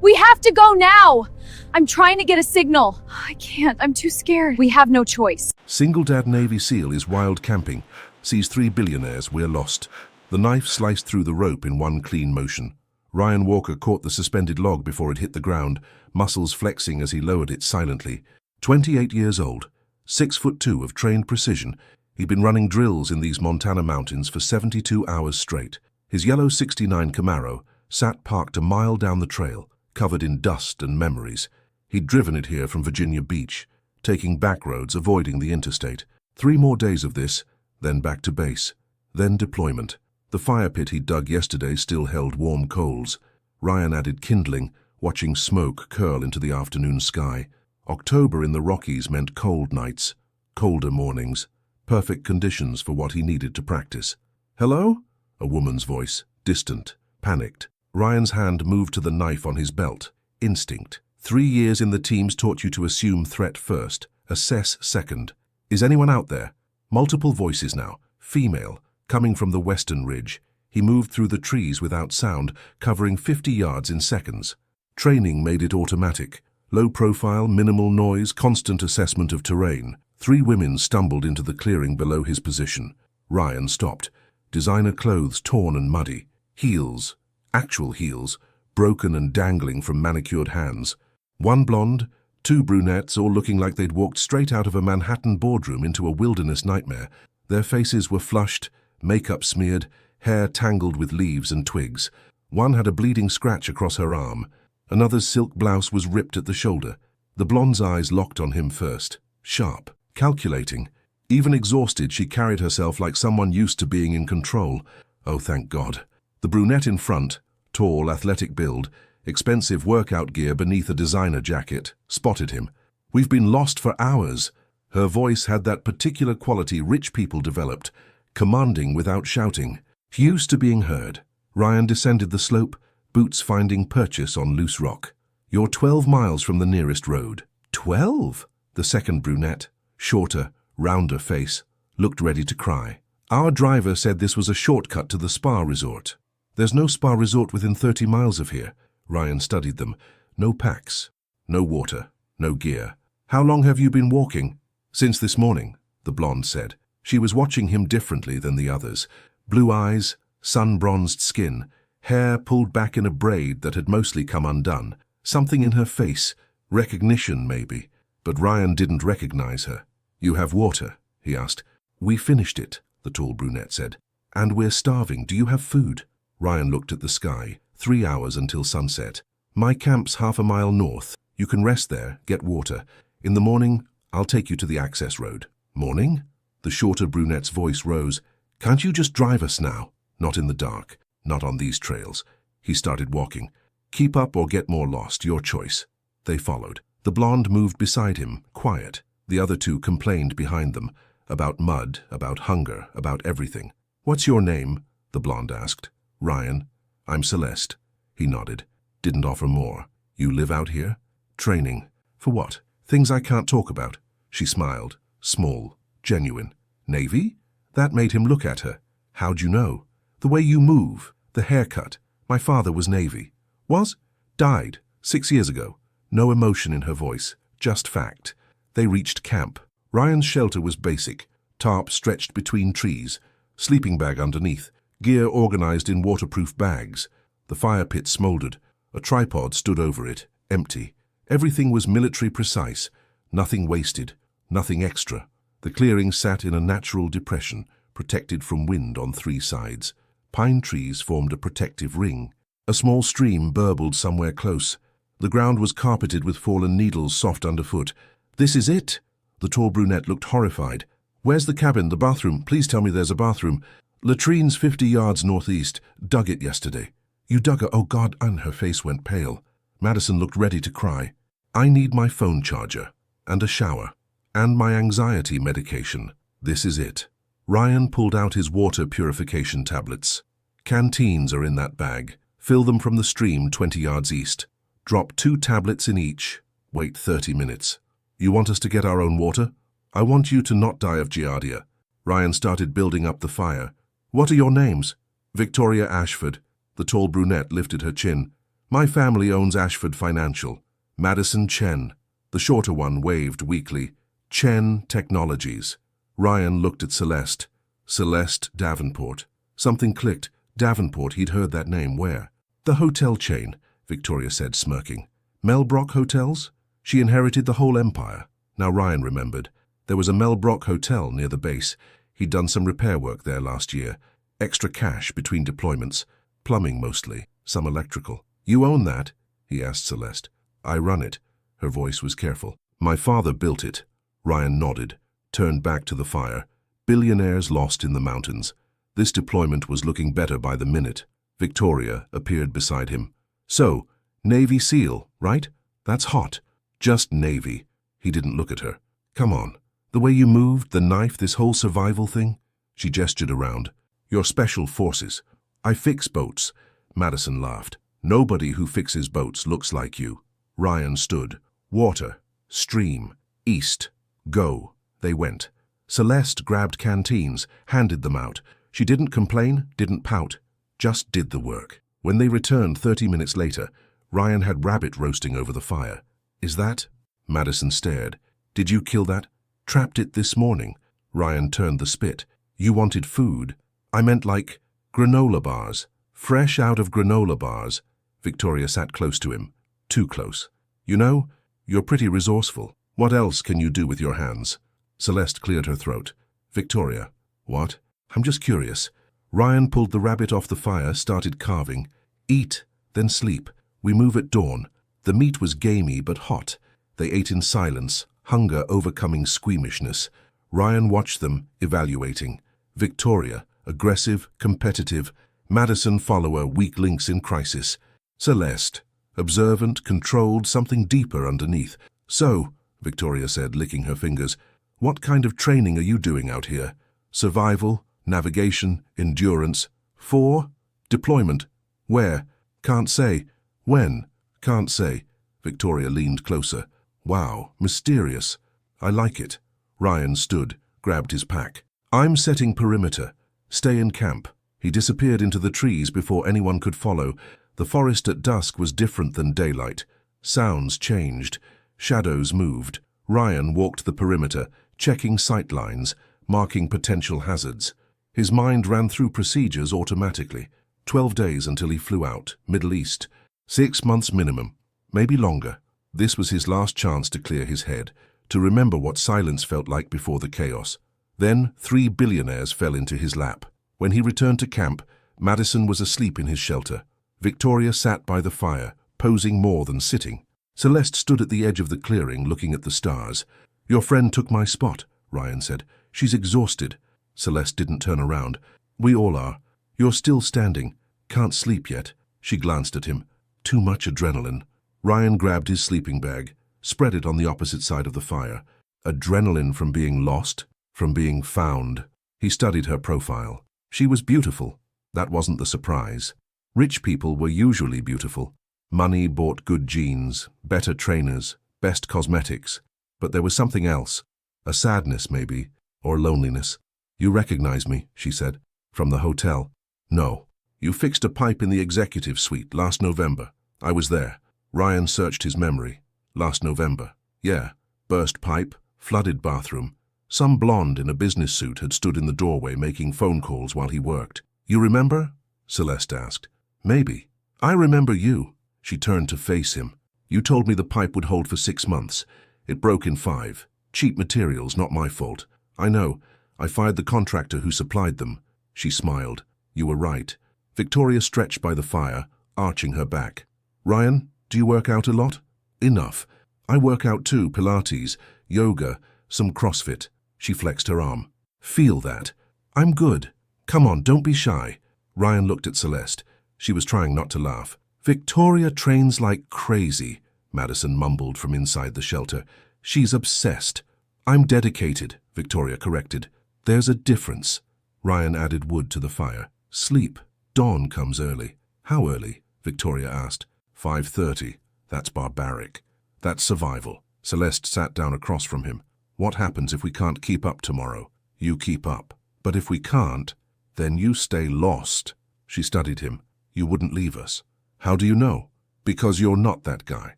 We have to go now! I'm trying to get a signal. I can't, I'm too scared. We have no choice. Single dad Navy SEAL is wild camping. Sees 3 billionaires, we're lost. The knife sliced through the rope in one clean motion. Ryan Walker caught the suspended log before it hit the ground, muscles flexing as he lowered it silently. 28 years old, 6'2" of trained precision. He'd been running drills in these Montana mountains for 72 hours straight. His yellow '69 Camaro sat parked a mile down the trail, covered in dust and memories. He'd driven it here from Virginia Beach, taking back roads, avoiding the interstate. 3 more days of this, then back to base, then deployment. The fire pit he'd dug yesterday still held warm coals. Ryan added kindling, watching smoke curl into the afternoon sky. October in the Rockies meant cold nights, colder mornings, perfect conditions for what he needed to practice. "Hello?" A woman's voice, distant, panicked. Ryan's hand moved to the knife on his belt. Instinct. 3 years in the teams taught you to assume threat first, assess second. Is anyone out there? Multiple voices now, female, coming from the western ridge. He moved through the trees without sound, covering 50 yards in seconds. Training made it automatic. Low profile, minimal noise, constant assessment of terrain. 3 women stumbled into the clearing below his position. Ryan stopped. Designer clothes torn and muddy. Heels, actual heels, broken and dangling from manicured hands. 1 blonde, 2 brunettes, all looking like they'd walked straight out of a Manhattan boardroom into a wilderness nightmare. Their faces were flushed, makeup smeared, hair tangled with leaves and twigs. One had a bleeding scratch across her arm. Another's silk blouse was ripped at the shoulder. The blonde's eyes locked on him first. Sharp, calculating. Even exhausted, she carried herself like someone used to being in control. Oh, thank God. The brunette in front, tall, athletic build, expensive workout gear beneath a designer jacket, spotted him. "We've been lost for hours." Her voice had that particular quality rich people developed, commanding without shouting, used to being heard. Ryan descended the slope, boots finding purchase on loose rock. "You're 12 miles from the nearest road." 12? The second brunette, shorter, rounder face, looked ready to cry. "Our driver said this was a shortcut to the spa resort." "There's no spa resort within 30 miles of here." Ryan studied them. No packs, no water, no gear. "How long have you been walking?" "Since this morning," the blonde said. She was watching him differently than the others. Blue eyes, sun-bronzed skin, hair pulled back in a braid that had mostly come undone. Something in her face, recognition maybe, but Ryan didn't recognize her. "You have water?" he asked. "We finished it," the tall brunette said. "And we're starving. Do you have food?" Ryan looked at the sky. 3 hours until sunset. "My camp's half a mile north. You can rest there, get water. In the morning, I'll take you to the access road." "Morning?" The shorter brunette's voice rose. "Can't you just drive us now?" "Not in the dark. Not on these trails." He started walking. "Keep up or get more lost, your choice." They followed. The blonde moved beside him, quiet. The other 2 complained behind them, about mud, about hunger, about everything. "What's your name?" the blonde asked. "Ryan." "I'm Celeste." He nodded. Didn't offer more. "You live out here?" "Training." "For what?" "Things I can't talk about." She smiled. Small, genuine. "Navy?" That made him look at her. "How'd you know?" "The way you move, the haircut. My father was Navy." "Was?" "Died 6 years ago." No emotion in her voice, just fact. They reached camp. Ryan's shelter was basic. Tarp stretched between trees, sleeping bag underneath, gear organized in waterproof bags. The fire pit smoldered. A tripod stood over it, empty. Everything was military precise, nothing wasted, nothing extra. The clearing sat in a natural depression, protected from wind on 3 sides. Pine trees formed a protective ring. A small stream burbled somewhere close. The ground was carpeted with fallen needles soft underfoot. "This is it?" The tall brunette looked horrified. "Where's the cabin, the bathroom? Please tell me there's a bathroom." "Latrine's 50 yards northeast. Dug it yesterday." "You dug it? Oh God," and her face went pale. Madison looked ready to cry. "I need my phone charger, and a shower, and my anxiety medication. This is it." Ryan pulled out his water purification tablets. "Canteens are in that bag. Fill them from the stream 20 yards east. Drop 2 tablets in each. Wait 30 minutes. You want us to get our own water? I want you to not die of giardia." Ryan started building up the fire. "What are your names?" "Victoria Ashford." The tall brunette lifted her chin. My family owns Ashford Financial. Madison Chen. The shorter one waved weakly. Chen Technologies. Ryan looked at Celeste. Celeste Davenport. Something clicked. Davenport, he'd heard that name. Where? The hotel chain, Victoria said, smirking. Melbrook Hotels? She inherited the whole empire. Now Ryan remembered. There was a Melbrook Hotel near the base. He'd done some repair work there last year. Extra cash between deployments. Plumbing mostly. Some electrical. You own that? He asked Celeste. I run it. Her voice was careful. My father built it. Ryan nodded, turned back to the fire. Billionaires lost in the mountains. This deployment was looking better by the minute. Victoria appeared beside him. So, Navy SEAL, right? That's hot. Just Navy. He didn't look at her. Come on. The way you moved, the knife, this whole survival thing? She gestured around. Your special forces. I fix boats. Madison laughed. Nobody who fixes boats looks like you. Ryan stood. Water. Stream. East. Go. They went. Celeste grabbed canteens, handed them out. She didn't complain, didn't pout. Just did the work. When they returned 30 minutes later, Ryan had rabbit roasting over the fire. Is that? Madison stared. Did you kill that? Trapped it this morning. Ryan turned the spit. You wanted food. I meant like granola bars. Fresh out of granola bars. Victoria sat close to him. Too close. You know, you're pretty resourceful. What else can you do with your hands? Celeste cleared her throat. Victoria. What? I'm just curious. Ryan pulled the rabbit off the fire, started carving. Eat, then sleep. We move at dawn. The meat was gamey but hot. They ate in silence, hunger overcoming squeamishness. Ryan watched them, evaluating. Victoria, aggressive, competitive. Madison, follower, weak links in crisis. Celeste, observant, controlled, something deeper underneath. So, Victoria said, licking her fingers, what kind of training are you doing out here? Survival, navigation, endurance. For? Deployment. Where? Can't say. When? Can't say. Victoria leaned closer. Wow, mysterious. I like it. Ryan stood, grabbed his pack. I'm setting perimeter. Stay in camp. He disappeared into the trees before anyone could follow. The forest at dusk was different than daylight. Sounds changed. Shadows moved. Ryan walked the perimeter, checking sight lines, marking potential hazards. His mind ran through procedures automatically. 12 days until he flew out, Middle East. 6 months minimum, maybe longer. This was his last chance to clear his head, to remember what silence felt like before the chaos. Then 3 billionaires fell into his lap. When he returned to camp, Madison was asleep in his shelter. Victoria sat by the fire, posing more than sitting. Celeste stood at the edge of the clearing, looking at the stars. Your friend took my spot, Ryan said. She's exhausted. Celeste didn't turn around. We all are. You're still standing. Can't sleep yet. She glanced at him. Too much adrenaline. Ryan grabbed his sleeping bag, spread it on the opposite side of the fire. Adrenaline from being lost, from being found. He studied her profile. She was beautiful. That wasn't the surprise. Rich people were usually beautiful. Money bought good genes, better trainers, best cosmetics. But there was something else. A sadness, maybe, or loneliness. You recognize me, she said. From the hotel. No. You fixed a pipe in the executive suite last November. I was there. Ryan searched his memory. Last November. Yeah. Burst pipe, flooded bathroom. Some blonde in a business suit had stood in the doorway making phone calls while he worked. You remember? Celeste asked. Maybe. I remember you. She turned to face him. You told me the pipe would hold for 6 months. It broke in 5. Cheap materials, not my fault. I know. I fired the contractor who supplied them. She smiled. You were right. Victoria stretched by the fire, arching her back. Ryan, do you work out a lot? Enough. I work out too, Pilates, yoga, some CrossFit. She flexed her arm. Feel that. I'm good. Come on, don't be shy. Ryan looked at Celeste. She was trying not to laugh. Victoria trains like crazy, Madison mumbled from inside the shelter. She's obsessed. I'm dedicated, Victoria corrected. There's a difference. Ryan added wood to the fire. Sleep. Dawn comes early. How early? Victoria asked. 5:30. That's barbaric. That's survival. Celeste sat down across from him. What happens if we can't keep up tomorrow? You keep up. But if we can't, then you stay lost. She studied him. You wouldn't leave us. How do you know? Because you're not that guy.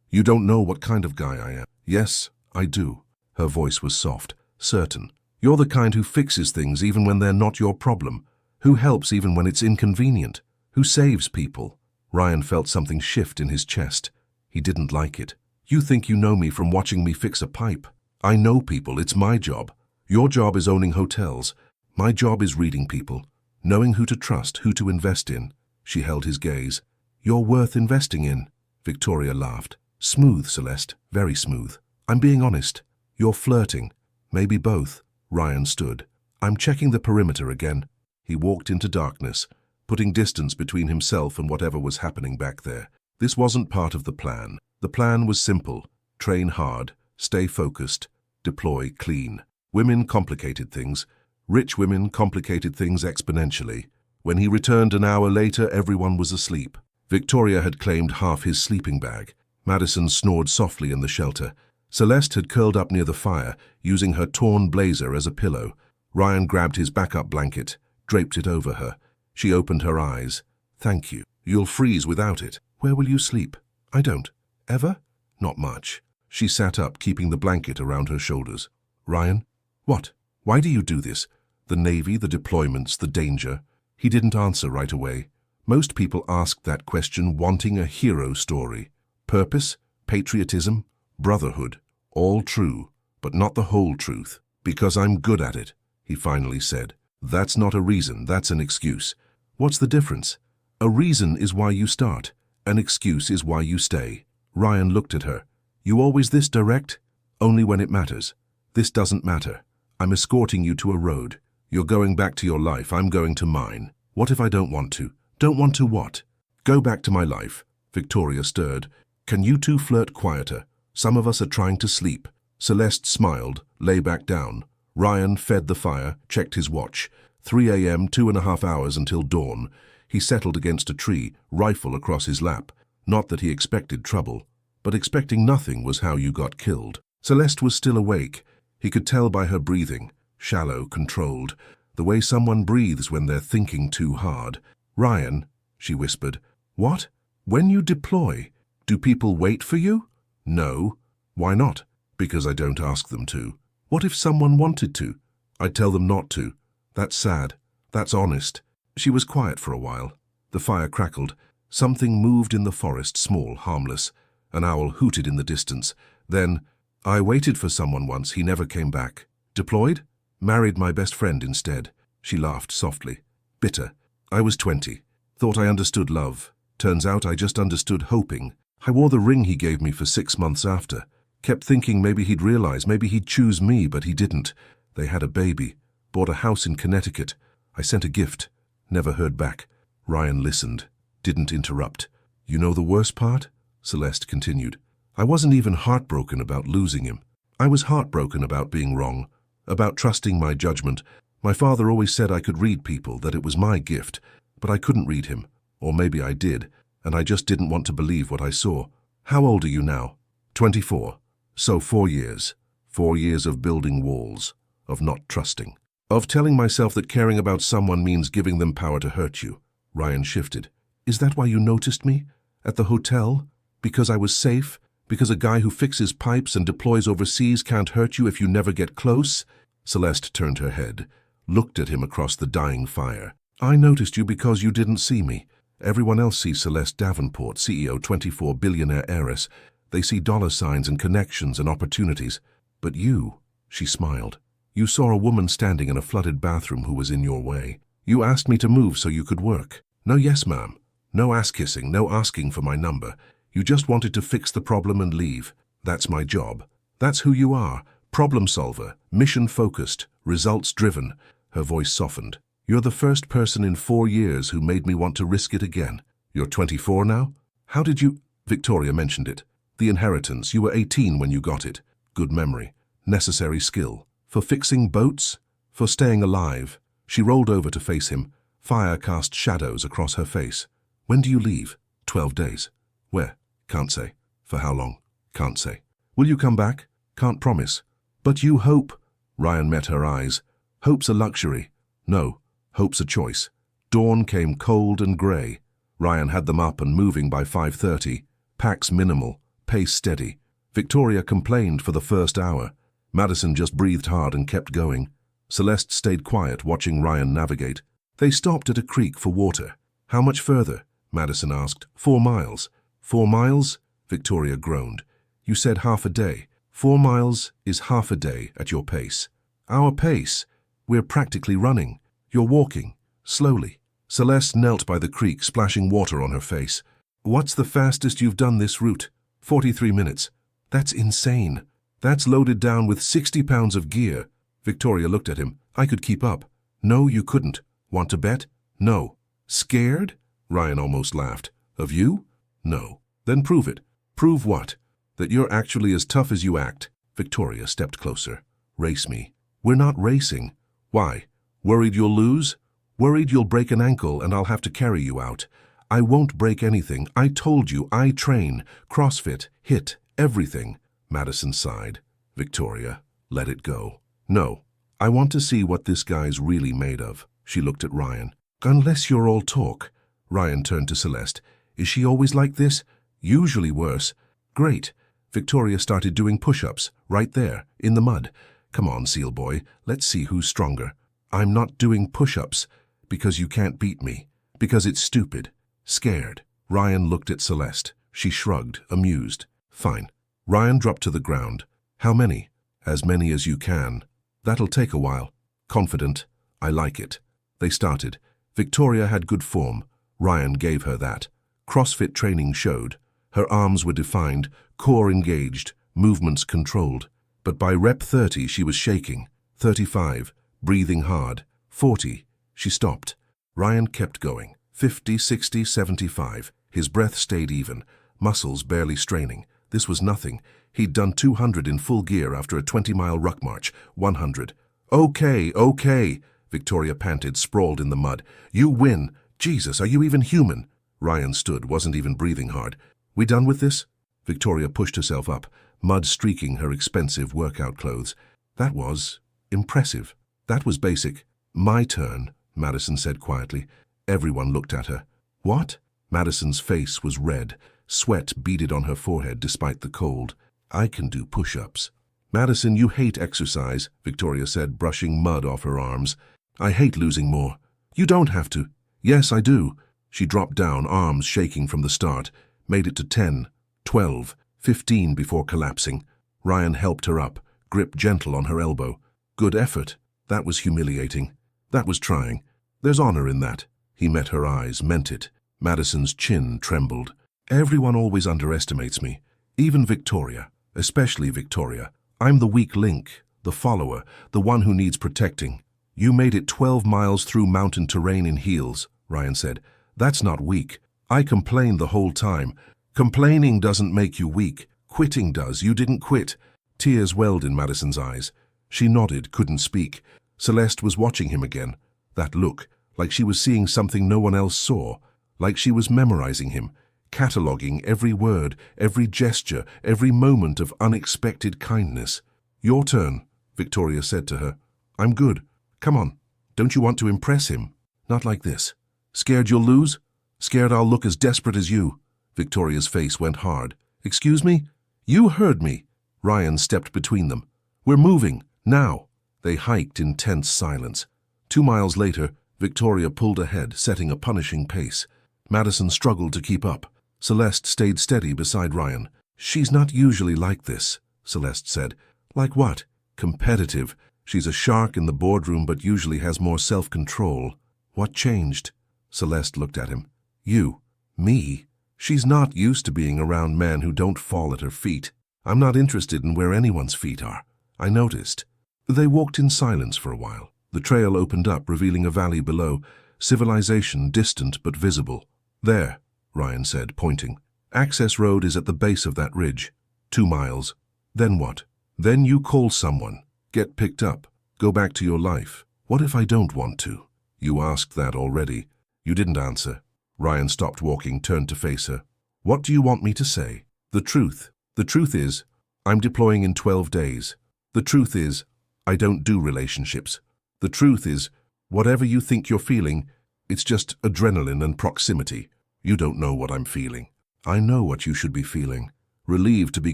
You don't know what kind of guy I am. Yes, I do. Her voice was soft, certain. You're the kind who fixes things even when they're not your problem, who helps even when it's inconvenient, who saves people. Ryan felt something shift in his chest. He didn't like it. You think you know me from watching me fix a pipe. I know people, it's my job. Your job is owning hotels. My job is reading people, knowing who to trust, who to invest in. She held his gaze. You're worth investing in. Victoria laughed. Smooth, Celeste, very smooth. I'm being honest. You're flirting. Maybe both. Ryan stood. I'm checking the perimeter again. He walked into darkness, putting distance between himself and whatever was happening back there. This wasn't part of the plan. The plan was simple. Train hard, stay focused, deploy clean. Women complicated things. Rich women complicated things exponentially. When he returned an hour later, everyone was asleep. Victoria had claimed half his sleeping bag. Madison snored softly in the shelter. Celeste had curled up near the fire, using her torn blazer as a pillow. Ryan grabbed his backup blanket, draped it over her. She opened her eyes. Thank you. You'll freeze without it. Where will you sleep? I don't. Ever? Not much. She sat up, keeping the blanket around her shoulders. Ryan? What? Why do you do this? The Navy, the deployments, the danger. He didn't answer right away. Most people asked that question wanting a hero story. Purpose, patriotism, brotherhood. All true, but not the whole truth. Because I'm good at it, he finally said. That's not a reason, that's an excuse. What's the difference? A reason is why you start. An excuse is why you stay. Ryan looked at her. You always this direct? Only when it matters. This doesn't matter. I'm escorting you to a road. You're going back to your life, I'm going to mine. What if I don't want to? Don't want to what? Go back to my life. Victoria stirred. Can you two flirt quieter? Some of us are trying to sleep. Celeste smiled, lay back down. Ryan fed the fire, checked his watch. 3 a.m., 2.5 hours until dawn. He settled against a tree, rifle across his lap. Not that he expected trouble, but expecting nothing was how you got killed. Celeste was still awake. He could tell by her breathing, shallow, controlled, the way someone breathes when they're thinking too hard. Ryan, she whispered. What? When you deploy, do people wait for you? No. Why not? Because I don't ask them to. What if someone wanted to? I'd tell them not to. That's sad. That's honest. She was quiet for a while. The fire crackled. Something moved in the forest, small, harmless. An owl hooted in the distance. Then, I waited for someone once, he never came back. Deployed? Married my best friend instead. She laughed softly. Bitter. I was 20. Thought I understood love. Turns out I just understood hoping. I wore the ring he gave me for 6 months after. Kept thinking maybe he'd realize, maybe he'd choose me, but he didn't. They had a baby. Bought a house in Connecticut. I sent a gift. Never heard back. Ryan listened. Didn't interrupt. You know the worst part? Celeste continued. I wasn't even heartbroken about losing him. I was heartbroken about being wrong. About trusting my judgment. My father always said I could read people, that it was my gift. But I couldn't read him. Or maybe I did. And I just didn't want to believe what I saw. How old are you now? 24. So 4 years. 4 years of building walls. Of not trusting. Of telling myself that caring about someone means giving them power to hurt you. Ryan shifted. Is that why you noticed me? At the hotel? Because I was safe? Because a guy who fixes pipes and deploys overseas can't hurt you if you never get close? Celeste turned her head, looked at him across the dying fire. I noticed you because you didn't see me. Everyone else sees Celeste Davenport, CEO, 24 billionaire heiress. They see dollar signs and connections and opportunities. But you, she smiled. You saw a woman standing in a flooded bathroom who was in your way. You asked me to move so you could work. No yes, ma'am. No ass-kissing, no asking for my number. You just wanted to fix the problem and leave. That's my job. That's who you are. Problem solver, mission-focused, results-driven. Her voice softened. You're the first person in 4 years who made me want to risk it again. You're 24 now? How did you... Victoria mentioned it. The inheritance. You were 18 when you got it. Good memory. Necessary skill. For fixing boats? For staying alive. She rolled over to face him. Fire cast shadows across her face. When do you leave? 12 days. Where? Can't say. For how long? Can't say. Will you come back? Can't promise. But you hope. Ryan met her eyes. Hope's a luxury. No, hope's a choice. Dawn came cold and grey. Ryan had them up and moving by 5:30. Packs minimal, pace steady. Victoria complained for the first hour. Madison just breathed hard and kept going. Celeste stayed quiet, watching Ryan navigate. They stopped at a creek for water. How much further? Madison asked. 4 miles. 4 miles? Victoria groaned. You said half a day. 4 miles is half a day at your pace. Our pace? We're practically running. You're walking. Slowly. Celeste knelt by the creek, splashing water on her face. What's the fastest you've done this route? 43 minutes. That's insane. That's loaded down with 60 pounds of gear. Victoria looked at him. I could keep up. No, you couldn't. Want to bet? No. Scared? Ryan almost laughed. Of you? No. Then prove it. Prove what? That you're actually as tough as you act. Victoria stepped closer. Race me. We're not racing. Why? Worried you'll lose? Worried you'll break an ankle and I'll have to carry you out. I won't break anything. I told you, I train. CrossFit, HIIT, everything. Madison sighed. Victoria, let it go. No. I want to see what this guy's really made of. She looked at Ryan. Unless you're all talk. Ryan turned to Celeste. Is she always like this? Usually worse. Great. Victoria started doing push-ups, right there, in the mud. Come on, Seal Boy, let's see who's stronger. I'm not doing push-ups, because you can't beat me. Because it's stupid. Scared. Ryan looked at Celeste. She shrugged, amused. Fine. Ryan dropped to the ground. How many? As many as you can. That'll take a while. Confident. I like it. They started. Victoria had good form. Ryan gave her that. CrossFit training showed. Her arms were defined, core engaged, movements controlled. But by rep 30, she was shaking. 35, breathing hard. 40, she stopped. Ryan kept going. 50, 60, 75. His breath stayed even, muscles barely straining. This was nothing. He'd done 200 in full gear after a 20-mile ruck march. 100. Okay. Victoria panted, sprawled in the mud. You win. Jesus, are you even human? Ryan stood, wasn't even breathing hard. We done with this? Victoria pushed herself up, mud streaking her expensive workout clothes. That was impressive. That was basic. My turn, Madison said quietly. Everyone looked at her. What? Madison's face was red. Sweat beaded on her forehead despite the cold. I can do push-ups. Madison, you hate exercise, Victoria said, brushing mud off her arms. I hate losing more. You don't have to. Yes, I do. She dropped down, arms shaking from the start, made it to 10, 12, 15 before collapsing. Ryan helped her up, grip gentle on her elbow. Good effort. That was humiliating. That was trying. There's honor in that. He met her eyes, meant it. Madison's chin trembled. Everyone always underestimates me. Even Victoria. Especially Victoria. I'm the weak link, the follower, the one who needs protecting. You made it 12 miles through mountain terrain in heels, Ryan said. That's not weak. I complained the whole time. Complaining doesn't make you weak. Quitting does. You didn't quit. Tears welled in Madison's eyes. She nodded, couldn't speak. Celeste was watching him again. That look, like she was seeing something no one else saw. Like she was memorizing him, cataloguing every word, every gesture, every moment of unexpected kindness. Your turn, Victoria said to her. I'm good. Come on. Don't you want to impress him? Not like this. Scared you'll lose? Scared I'll look as desperate as you? Victoria's face went hard. Excuse me? You heard me. Ryan stepped between them. We're moving, now. They hiked in tense silence. 2 miles later, Victoria pulled ahead, setting a punishing pace. Madison struggled to keep up. Celeste stayed steady beside Ryan. She's not usually like this, Celeste said. Like what? Competitive. She's a shark in the boardroom but usually has more self-control. What changed? Celeste looked at him. You. Me? She's not used to being around men who don't fall at her feet. I'm not interested in where anyone's feet are. I noticed. They walked in silence for a while. The trail opened up, revealing a valley below. Civilization distant but visible. There, Ryan said, pointing. Access road is at the base of that ridge. 2 miles. Then what? Then you call someone. Get picked up. Go back to your life. What if I don't want to? You asked that already. You didn't answer. Ryan stopped walking, turned to face her. What do you want me to say? The truth. The truth is, I'm deploying in 12 days. The truth is, I don't do relationships. The truth is, whatever you think you're feeling, it's just adrenaline and proximity. You don't know what I'm feeling. I know what you should be feeling. Relieved to be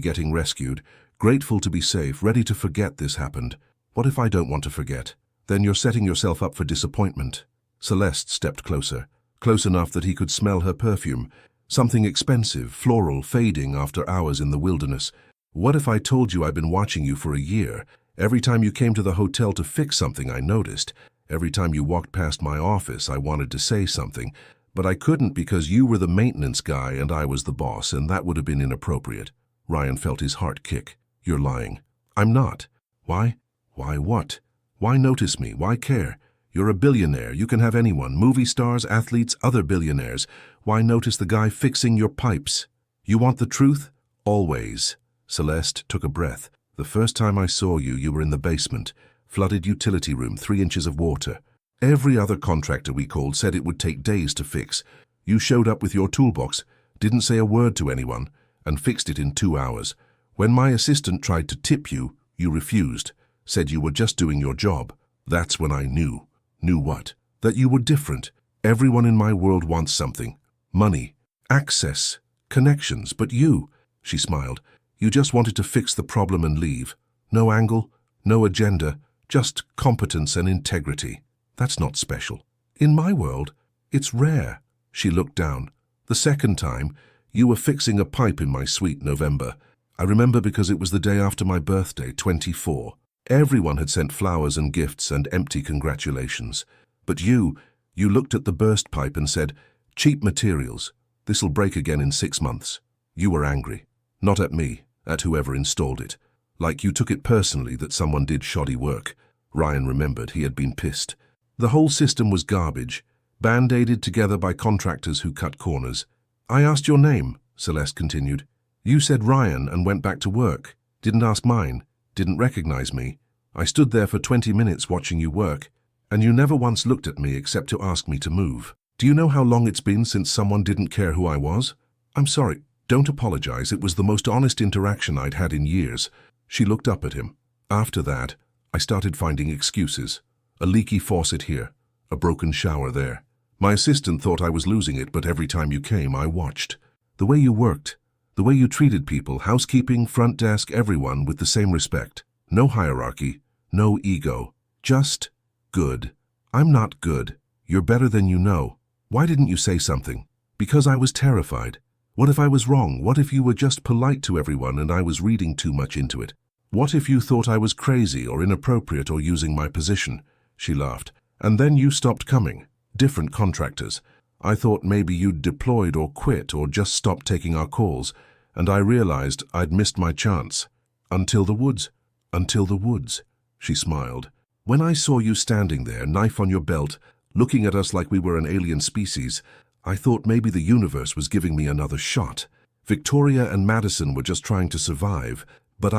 getting rescued, grateful to be safe, ready to forget this happened. What if I don't want to forget? Then you're setting yourself up for disappointment. Celeste stepped closer, close enough that he could smell her perfume. Something expensive, floral, fading after hours in the wilderness. What if I told you I've been watching you for a year? Every time you came to the hotel to fix something, I noticed. Every time you walked past my office, I wanted to say something. But I couldn't because you were the maintenance guy and I was the boss, and that would have been inappropriate. Ryan felt his heart kick. You're lying. I'm not. Why? Why what? Why notice me? Why care? You're a billionaire. You can have anyone. Movie stars, athletes, other billionaires. Why notice the guy fixing your pipes? You want the truth? Always. Celeste took a breath. The first time I saw you, you were in the basement. Flooded utility room, 3 inches of water. Every other contractor we called said it would take days to fix. You showed up with your toolbox, didn't say a word to anyone, and fixed it in 2 hours. When my assistant tried to tip you, you refused, said you were just doing your job. That's when I knew. Knew what? That you were different. Everyone in my world wants something. Money, access, connections, but you, she smiled, you just wanted to fix the problem and leave. No angle, no agenda, just competence and integrity. That's not special. In my world, it's rare. She looked down. The second time, you were fixing a pipe in my suite November. I remember because it was the day after my birthday, 24. Everyone had sent flowers and gifts and empty congratulations. But you looked at the burst pipe and said, cheap materials. This'll break again in 6 months. You were angry. Not at me, at whoever installed it. Like you took it personally that someone did shoddy work. Ryan remembered he had been pissed. The whole system was garbage, band-aided together by contractors who cut corners. I asked your name, Celeste continued. You said Ryan and went back to work. Didn't ask mine. Didn't recognize me. I stood there for 20 minutes watching you work, and you never once looked at me except to ask me to move. Do you know how long it's been since someone didn't care who I was? I'm sorry. Don't apologize. It was the most honest interaction I'd had in years. She looked up at him. After that, I started finding excuses. A leaky faucet here, a broken shower there. My assistant thought I was losing it, but every time you came, I watched. The way you worked, the way you treated people, housekeeping, front desk, everyone with the same respect. No hierarchy, no ego. Just good. I'm not good. You're better than you know. Why didn't you say something? Because I was terrified. What if I was wrong? What if you were just polite to everyone and I was reading too much into it? What if you thought I was crazy or inappropriate or using my position? She laughed. And then you stopped coming. Different contractors. I thought maybe you'd deployed or quit or just stopped taking our calls, and I realized I'd missed my chance. Until the woods. Until the woods. She smiled. When I saw you standing there, knife on your belt, looking at us like we were an alien species, I thought maybe the universe was giving me another shot. Victoria and Madison were just trying to survive, but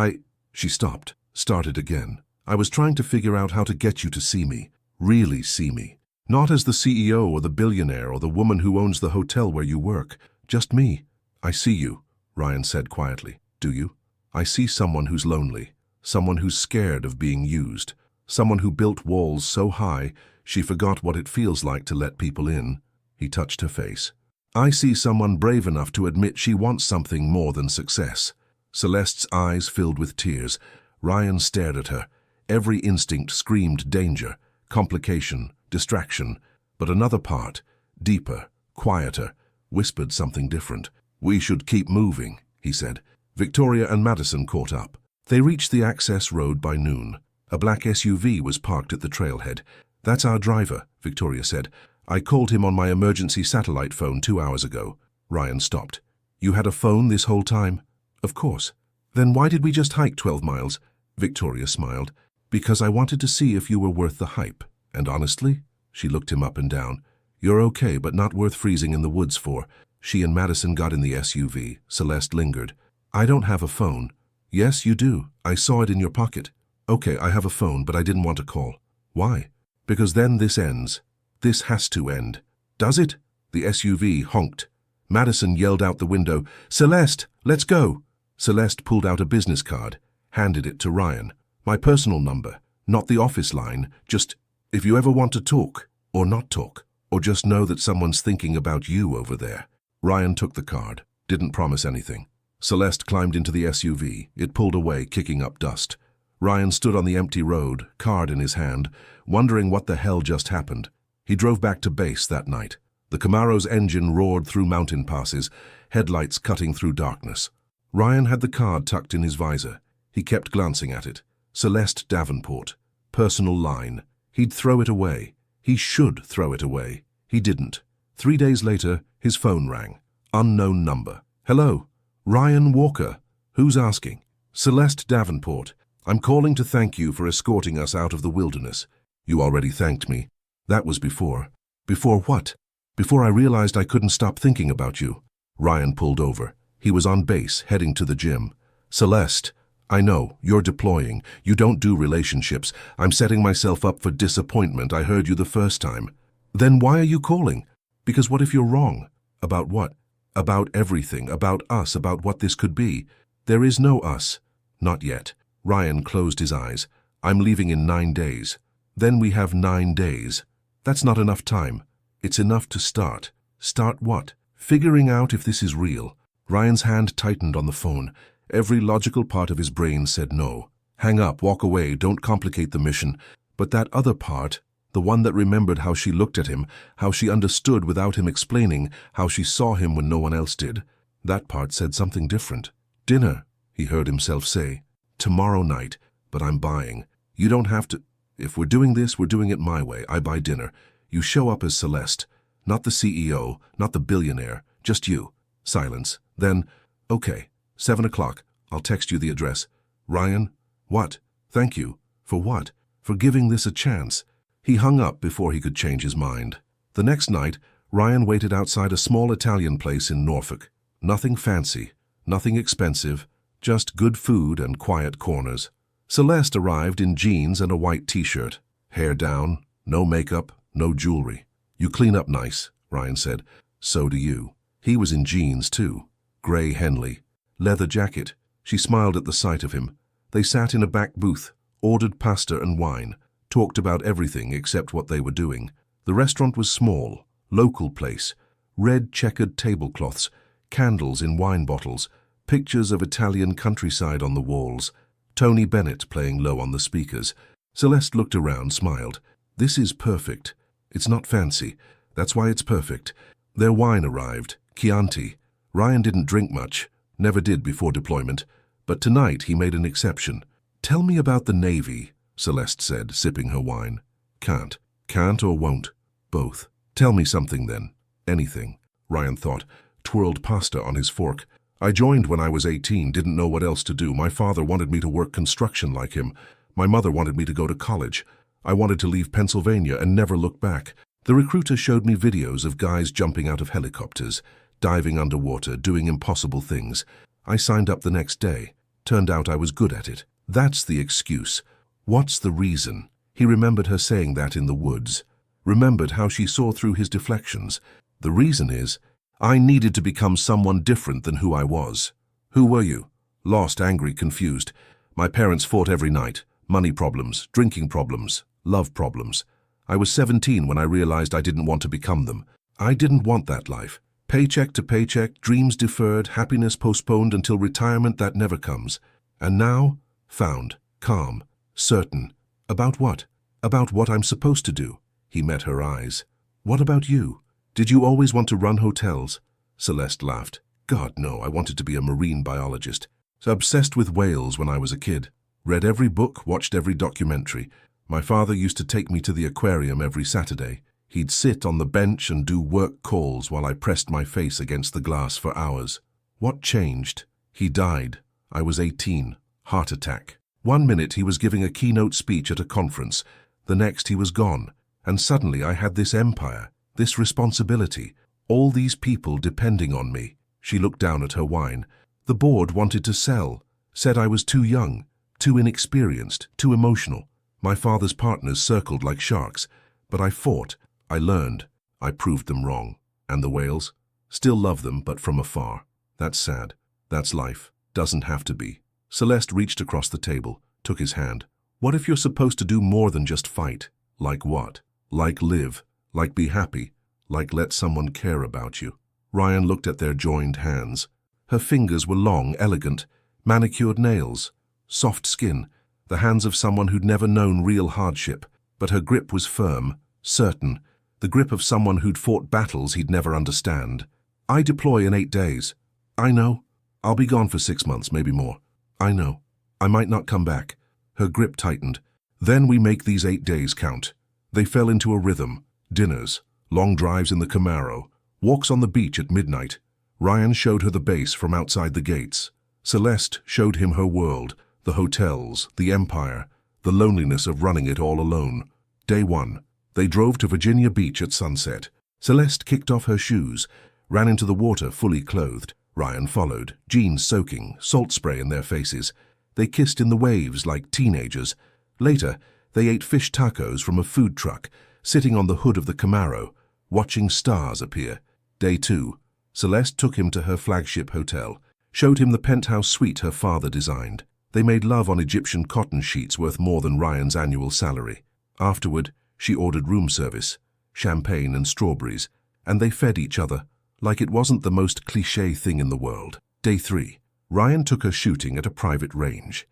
She stopped, started again. I was trying to figure out how to get you to see me, really see me. Not as the CEO or the billionaire or the woman who owns the hotel where you work. Just me. I see you, Ryan said quietly. Do you? I see someone who's lonely, someone who's scared of being used, someone who built walls so high she forgot what it feels like to let people in. He touched her face. I see someone brave enough to admit she wants something more than success. Celeste's eyes filled with tears. Ryan stared at her. Every instinct screamed danger, complication, distraction. But another part, deeper, quieter, whispered something different. We should keep moving, he said. Victoria and Madison caught up. They reached the access road by noon. A black SUV was parked at the trailhead. That's our driver, Victoria said. I called him on my emergency satellite phone 2 hours ago. Ryan stopped. You had a phone this whole time? Of course. Then why did we just hike 12 miles? Victoria smiled. Because I wanted to see if you were worth the hype. And honestly, she looked him up and down. You're okay, but not worth freezing in the woods for. She and Madison got in the SUV. Celeste lingered. I don't have a phone. Yes, you do. I saw it in your pocket. Okay, I have a phone, but I didn't want to call. Why? Because then this ends. This has to end. Does it? The SUV honked. Madison yelled out the window, Celeste, let's go. Celeste pulled out a business card, handed it to Ryan. My personal number, not the office line, just if you ever want to talk, or not talk, or just know that someone's thinking about you over there. Ryan took the card, didn't promise anything. Celeste climbed into the SUV. It pulled away, kicking up dust. Ryan stood on the empty road, card in his hand, wondering what the hell just happened. He drove back to base that night. The Camaro's engine roared through mountain passes, headlights cutting through darkness. Ryan had the card tucked in his visor. He kept glancing at it. Celeste Davenport. Personal line. He'd throw it away. He should throw it away. He didn't. 3 days later, his phone rang. Unknown number. Hello? Ryan Walker. Who's asking? Celeste Davenport. I'm calling to thank you for escorting us out of the wilderness. You already thanked me. That was before. Before what? Before I realized I couldn't stop thinking about you. Ryan pulled over. He was on base, heading to the gym. Celeste, I know, you're deploying. You don't do relationships. I'm setting myself up for disappointment. I heard you the first time. Then why are you calling? Because what if you're wrong? About what? About everything, about us, about what this could be. There is no us. Not yet. Ryan closed his eyes. I'm leaving in 9 days. Then we have 9 days. That's not enough time. It's enough to start. Start what? Figuring out if this is real. Ryan's hand tightened on the phone. Every logical part of his brain said no. Hang up, walk away, don't complicate the mission. But that other part, the one that remembered how she looked at him, how she understood without him explaining, how she saw him when no one else did, that part said something different. Dinner, he heard himself say. Tomorrow night, but I'm buying. You don't have to. If we're doing this, we're doing it my way. I buy dinner. You show up as Celeste. Not the CEO, not the billionaire, just you. Silence. Then, okay, 7 o'clock. I'll text you the address. Ryan? What? Thank you. For what? For giving this a chance. He hung up before he could change his mind. The next night, Ryan waited outside a small Italian place in Norfolk. Nothing fancy, nothing expensive, just good food and quiet corners. Celeste arrived in jeans and a white t-shirt. Hair down, no makeup, no jewelry. You clean up nice, Ryan said. So do you. He was in jeans, too. Gray Henley. Leather jacket. She smiled at the sight of him. They sat in a back booth, ordered pasta and wine, talked about everything except what they were doing. The restaurant was small, local place. Red checkered tablecloths, candles in wine bottles, pictures of Italian countryside on the walls. Tony Bennett playing low on the speakers. Celeste looked around, smiled. This is perfect. It's not fancy. That's why it's perfect. Their wine arrived. Chianti. Ryan didn't drink much. Never did before deployment. But tonight he made an exception. Tell me about the Navy, Celeste said, sipping her wine. Can't. Can't or won't. Both. Tell me something then. Anything. Ryan thought. Twirled pasta on his fork. I joined when I was 18, didn't know what else to do. My father wanted me to work construction like him. My mother wanted me to go to college. I wanted to leave Pennsylvania and never look back. The recruiter showed me videos of guys jumping out of helicopters, diving underwater, doing impossible things. I signed up the next day. Turned out I was good at it. That's the excuse. What's the reason? He remembered her saying that in the woods. Remembered how she saw through his deflections. The reason is, I needed to become someone different than who I was. Who were you? Lost, angry, confused. My parents fought every night. Money problems, drinking problems, love problems. I was 17 when I realized I didn't want to become them. I didn't want that life. Paycheck to paycheck, dreams deferred, happiness postponed until retirement that never comes. And now, found, calm, certain. About what? About what I'm supposed to do. He met her eyes. What about you? Did you always want to run hotels? Celeste laughed. God, no, I wanted to be a marine biologist. Obsessed with whales when I was a kid. Read every book, watched every documentary. My father used to take me to the aquarium every Saturday. He'd sit on the bench and do work calls while I pressed my face against the glass for hours. What changed? He died. I was 18. Heart attack. 1 minute he was giving a keynote speech at a conference. The next he was gone. And suddenly I had this empire, this responsibility, all these people depending on me. She looked down at her wine. The board wanted to sell, said I was too young, too inexperienced, too emotional. My father's partners circled like sharks, but I fought, I learned, I proved them wrong. And the whales? Still love them, but from afar. That's sad. That's life. Doesn't have to be. Celeste reached across the table, took his hand. What if you're supposed to do more than just fight? Like what? Like live, like be happy, like let someone care about you. Ryan looked at their joined hands. Her fingers were long, elegant, manicured nails, soft skin, the hands of someone who'd never known real hardship. But her grip was firm, certain, the grip of someone who'd fought battles he'd never understand. I deploy in 8 days. I know. I'll be gone for 6 months, maybe more. I know. I might not come back. Her grip tightened. Then we make these 8 days count. They fell into a rhythm. Dinners, long drives in the Camaro, walks on the beach at midnight. Ryan showed her the base from outside the gates. Celeste showed him her world, the hotels, the empire, the loneliness of running it all alone. Day 1. They drove to Virginia Beach at sunset. Celeste kicked off her shoes, ran into the water fully clothed. Ryan followed, jeans soaking, salt spray in their faces. They kissed in the waves like teenagers. Later, they ate fish tacos from a food truck, sitting on the hood of the Camaro, watching stars appear. Day 2. Celeste took him to her flagship hotel, showed him the penthouse suite her father designed. They made love on Egyptian cotton sheets worth more than Ryan's annual salary. Afterward, she ordered room service, champagne and strawberries, and they fed each other like it wasn't the most cliché thing in the world. Day 3. Ryan took her shooting at a private range.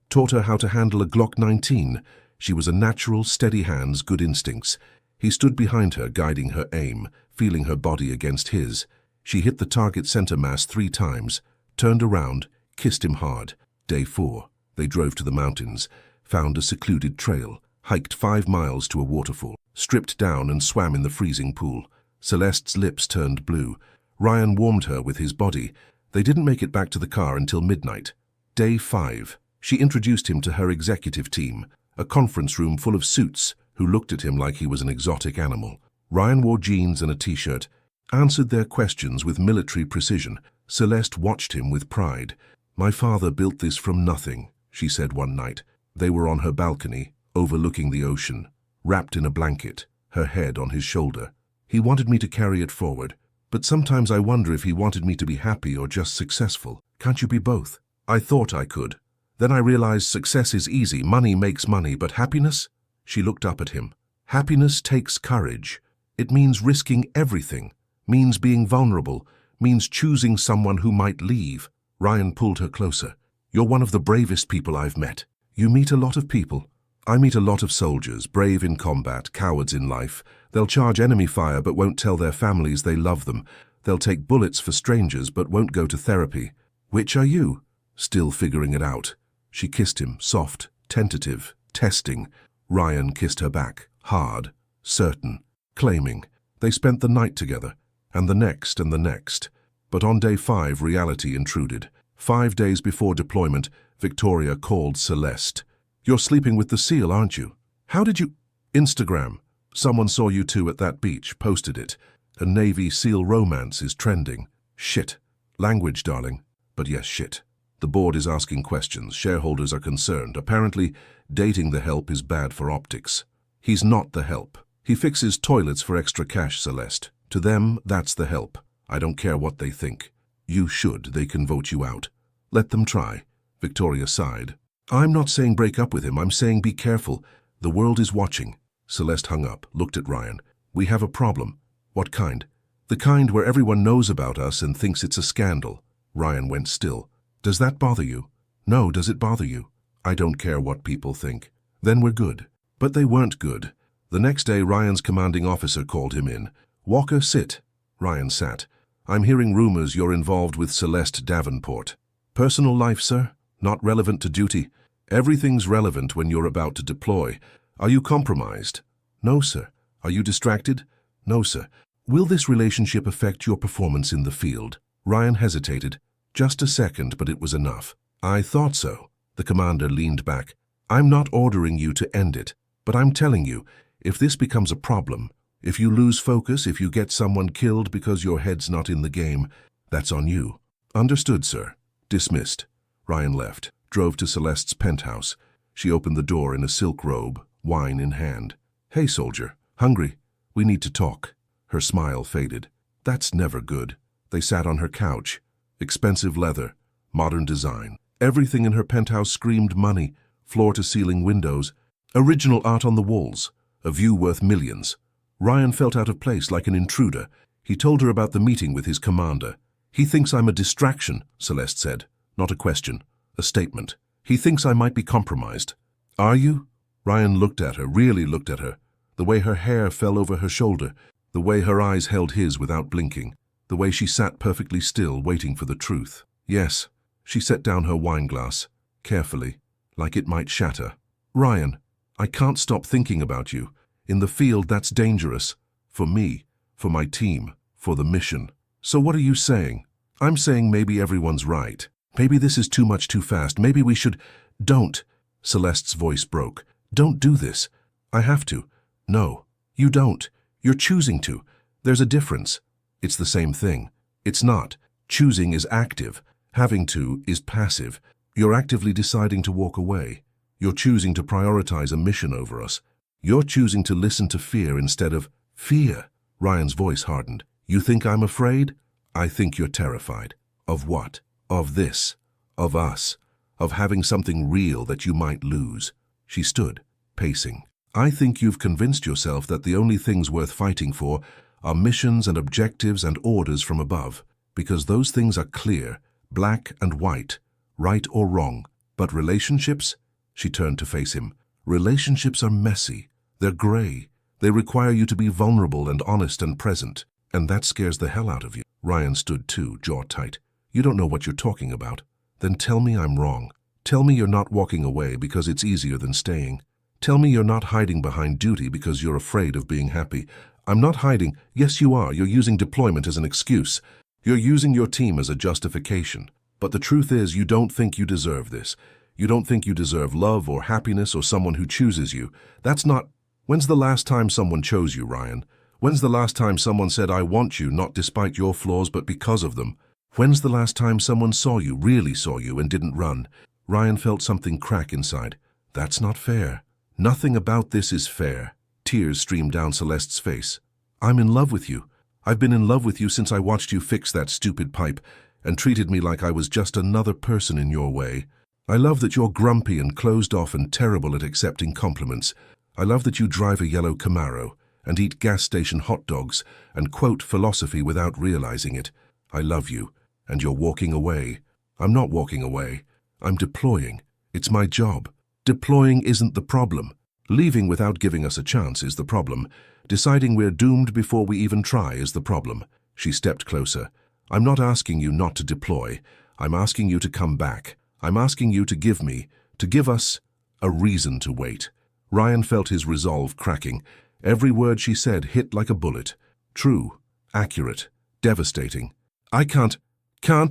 Taught her how to handle a Glock 19. She was a natural, steady hands, good instincts. He stood behind her, guiding her aim, feeling her body against his. She hit the target center mass 3 times, turned around, kissed him hard. Day 4. They drove to the mountains, found a secluded trail, hiked 5 miles to a waterfall, stripped down and swam in the freezing pool. Celeste's lips turned blue. Ryan warmed her with his body. They didn't make it back to the car until midnight. Day 5. She introduced him to her executive team, a conference room full of suits who looked at him like he was an exotic animal. Ryan wore jeans and a t-shirt, answered their questions with military precision. Celeste watched him with pride. "My father built this from nothing," she said one night. They were on her balcony, overlooking the ocean, wrapped in a blanket, her head on his shoulder. "He wanted me to carry it forward, but sometimes I wonder if he wanted me to be happy or just successful. Can't you be both? I thought I could. Then I realized success is easy, money makes money, but happiness?" She looked up at him. "Happiness takes courage. It means risking everything, means being vulnerable, means choosing someone who might leave." Ryan pulled her closer. "You're one of the bravest people I've met. You meet a lot of people. I meet a lot of soldiers, brave in combat, cowards in life. They'll charge enemy fire but won't tell their families they love them. They'll take bullets for strangers but won't go to therapy. Which are you?" Still figuring it out. She kissed him, soft, tentative, testing. Ryan kissed her back, hard, certain, claiming. They spent the night together, and the next and the next. But on day 5, reality intruded. 5 days before deployment, Victoria called Celeste. "You're sleeping with the SEAL, aren't you? How did you—" "Instagram. Someone saw you two at that beach, posted it. A Navy SEAL romance is trending." "Shit. Language, darling. But yes, shit. The board is asking questions. Shareholders are concerned. Apparently, dating the help is bad for optics." "He's not the help. He fixes toilets for extra cash, Celeste. To them, that's the help. I don't care what they think. You should. They can vote you out." "Let them try." Victoria sighed. "I'm not saying break up with him. I'm saying be careful. The world is watching." Celeste hung up, looked at Ryan. "We have a problem." "What kind?" "The kind where everyone knows about us and thinks it's a scandal." Ryan went still. "Does that bother you?" "No, does it bother you?" "I don't care what people think." "Then we're good." But they weren't good. The next day, Ryan's commanding officer called him in. "Walker, sit." Ryan sat. "I'm hearing rumors you're involved with Celeste Davenport." "Personal life, sir? Not relevant to duty." "Everything's relevant when you're about to deploy. Are you compromised?" "No, sir." "Are you distracted?" "No, sir." "Will this relationship affect your performance in the field?" Ryan hesitated. Just a second, but it was enough. "I thought so." The commander leaned back. "I'm not ordering you to end it, but I'm telling you, if this becomes a problem, if you lose focus, if you get someone killed because your head's not in the game, that's on you." "Understood, sir." Dismissed. Ryan left, drove to Celeste's penthouse. She opened the door in a silk robe, wine in hand. "Hey, soldier. Hungry? We need to talk." Her smile faded. "That's never good." They sat on her couch. Expensive leather, modern design. Everything in her penthouse screamed money, floor-to-ceiling windows, original art on the walls, a view worth millions. Ryan felt out of place, like an intruder. He told her about the meeting with his commander. He thinks I'm a distraction, Celeste said. Not a question, a statement. He thinks I might be compromised. Are you? Ryan looked at her, really looked at her. The way her hair fell over her shoulder, the way her eyes held his without blinking, the way she sat perfectly still, waiting for the truth. Yes. She set down her wine glass, carefully, like it might shatter. Ryan, I can't stop thinking about you. In the field, that's dangerous. For me, for my team, for the mission. So what are you saying? I'm saying maybe everyone's right. Maybe this is too much too fast. Maybe we should... Don't. Celeste's voice broke. Don't do this. I have to. No, you don't. You're choosing to. There's a difference. It's the same thing. It's not. Choosing is active. Having to is passive. You're actively deciding to walk away. You're choosing to prioritize a mission over us. You're choosing to listen to fear instead of fear. Ryan's voice hardened. You think I'm afraid? I think you're terrified. Of what? Of this. Of us. Of having something real that you might lose. She stood, pacing. I think you've convinced yourself that the only things worth fighting for are missions and objectives and orders from above, because those things are clear, black and white, right or wrong. But relationships? She turned to face him. Relationships are messy. They're gray. They require you to be vulnerable and honest and present. And that scares the hell out of you. Ryan stood too, jaw tight. You don't know what you're talking about. Then tell me I'm wrong. Tell me you're not walking away because it's easier than staying. Tell me you're not hiding behind duty because you're afraid of being happy. I'm not hiding. Yes, you are. You're using deployment as an excuse. You're using your team as a justification. But the truth is, you don't think you deserve this. You don't think you deserve love or happiness or someone who chooses you. That's not... When's the last time someone chose you, Ryan? When's the last time someone said, I want you, not despite your flaws, but because of them? When's the last time someone saw you, really saw you, and didn't run? Ryan felt something crack inside. That's not fair. Nothing about this is fair. Tears streamed down Celeste's face. I'm in love with you. I've been in love with you since I watched you fix that stupid pipe and treated me like I was just another person in your way. I love that you're grumpy and closed off and terrible at accepting compliments. I love that you drive a yellow Camaro and eat gas station hot dogs and quote philosophy without realizing it. I love you, and you're walking away. I'm not walking away. I'm deploying. It's my job. Deploying isn't the problem. Leaving without giving us a chance is the problem. Deciding we're doomed before we even try is the problem. She stepped closer. I'm not asking you not to deploy. I'm asking you to come back. I'm asking you to give us, a reason to wait. Ryan felt his resolve cracking. Every word she said hit like a bullet. True, accurate, devastating. I can't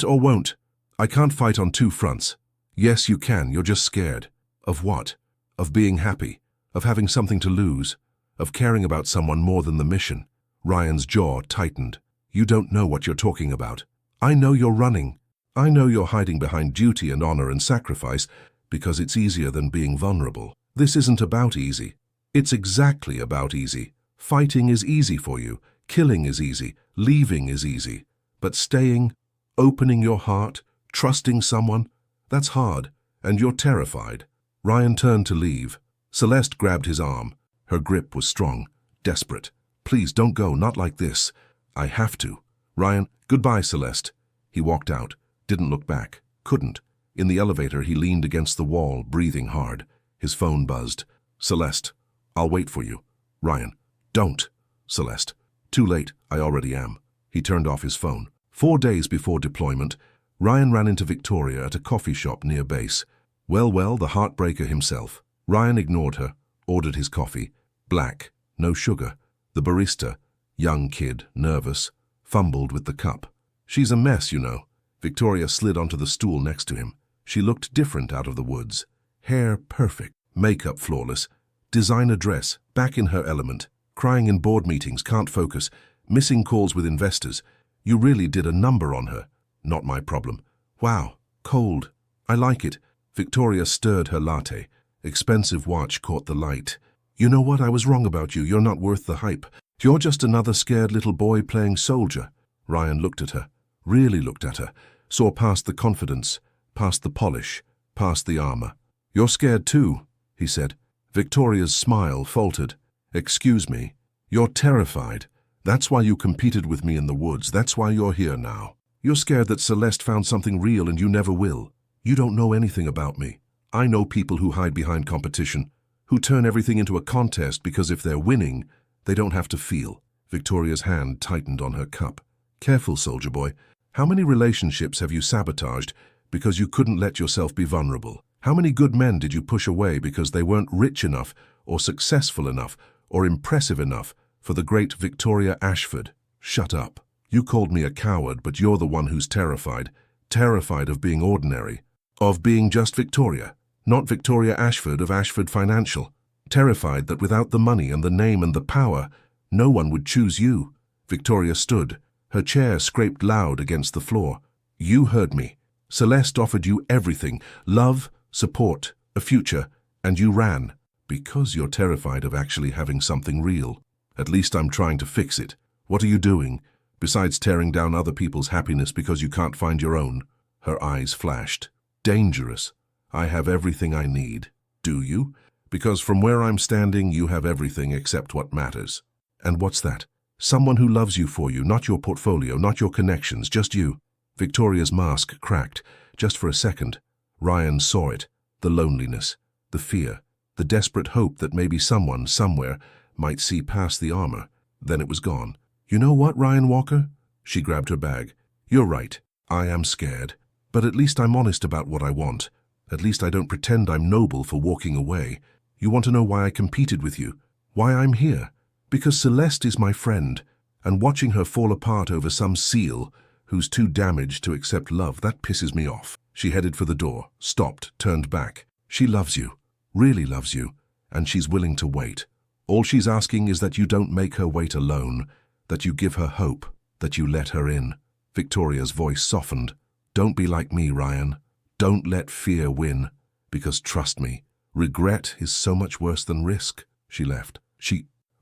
or won't. I can't fight on two fronts. Yes, you can. You're just scared. Of what? Of being happy. Of having something to lose. Of caring about someone more than the mission. Ryan's jaw tightened. You don't know what you're talking about. I know you're running. I know you're hiding behind duty and honor and sacrifice because it's easier than being vulnerable. This isn't about easy. It's exactly about easy. Fighting is easy for you. Killing is easy. Leaving is easy. But staying, opening your heart, trusting someone, that's hard, and you're terrified. Ryan turned to leave. Celeste grabbed his arm. Her grip was strong, desperate. Please don't go, not like this. I have to. Ryan, goodbye, Celeste. He walked out, didn't look back, couldn't. In the elevator, he leaned against the wall, breathing hard. His phone buzzed. Celeste, I'll wait for you. Ryan, don't. Celeste, too late, I already am. He turned off his phone. 4 days before deployment, Ryan ran into Victoria at a coffee shop near base. Well, the heartbreaker himself. Ryan ignored her, ordered his coffee. Black, no sugar. The barista, young kid, nervous, fumbled with the cup. She's a mess, you know. Victoria slid onto the stool next to him. She looked different out of the woods. Hair perfect, makeup flawless, designer dress, back in her element, crying in board meetings, can't focus, missing calls with investors. You really did a number on her. Not my problem. Wow, cold. I like it. Victoria stirred her latte. Expensive watch caught the light. You know what? I was wrong about you. You're not worth the hype. You're just another scared little boy playing soldier. Ryan looked at her, really looked at her, saw past the confidence, past the polish, past the armor. You're scared too, he said. Victoria's smile faltered. Excuse me. You're terrified. That's why you competed with me in the woods. That's why you're here now. You're scared that Celeste found something real and you never will. You don't know anything about me. I know people who hide behind competition, who turn everything into a contest because if they're winning, they don't have to feel. Victoria's hand tightened on her cup. Careful, soldier boy. How many relationships have you sabotaged because you couldn't let yourself be vulnerable? How many good men did you push away because they weren't rich enough or successful enough or impressive enough for the great Victoria Ashford? Shut up. You called me a coward, but you're the one who's terrified. Terrified of being ordinary. Of being just Victoria, not Victoria Ashford of Ashford Financial. Terrified that without the money and the name and the power, no one would choose you. Victoria stood. Her chair scraped loud against the floor. You heard me. Celeste offered you everything, love, support, a future, and you ran. Because you're terrified of actually having something real. At least I'm trying to fix it. What are you doing, besides tearing down other people's happiness because you can't find your own? Her eyes flashed. Dangerous. I have everything I need. Do you? Because from where I'm standing, you have everything except what matters. And what's that? Someone who loves you for you, not your portfolio, not your connections, just you. Victoria's mask cracked, just for a second. Ryan saw it, the loneliness, the fear, the desperate hope that maybe someone, somewhere, might see past the armor. Then it was gone. You know what, Ryan Walker? She grabbed her bag. You're right. I am scared. But at least I'm honest about what I want. At least I don't pretend I'm noble for walking away. You want to know why I competed with you? Why I'm here? Because Celeste is my friend, and watching her fall apart over some seal who's too damaged to accept love, that pisses me off. She headed for the door, stopped, turned back. She loves you, really loves you, and she's willing to wait. All she's asking is that you don't make her wait alone, that you give her hope, that you let her in. Victoria's voice softened. Don't be like me, Ryan. Don't let fear win, because trust me, regret is so much worse than risk. She left.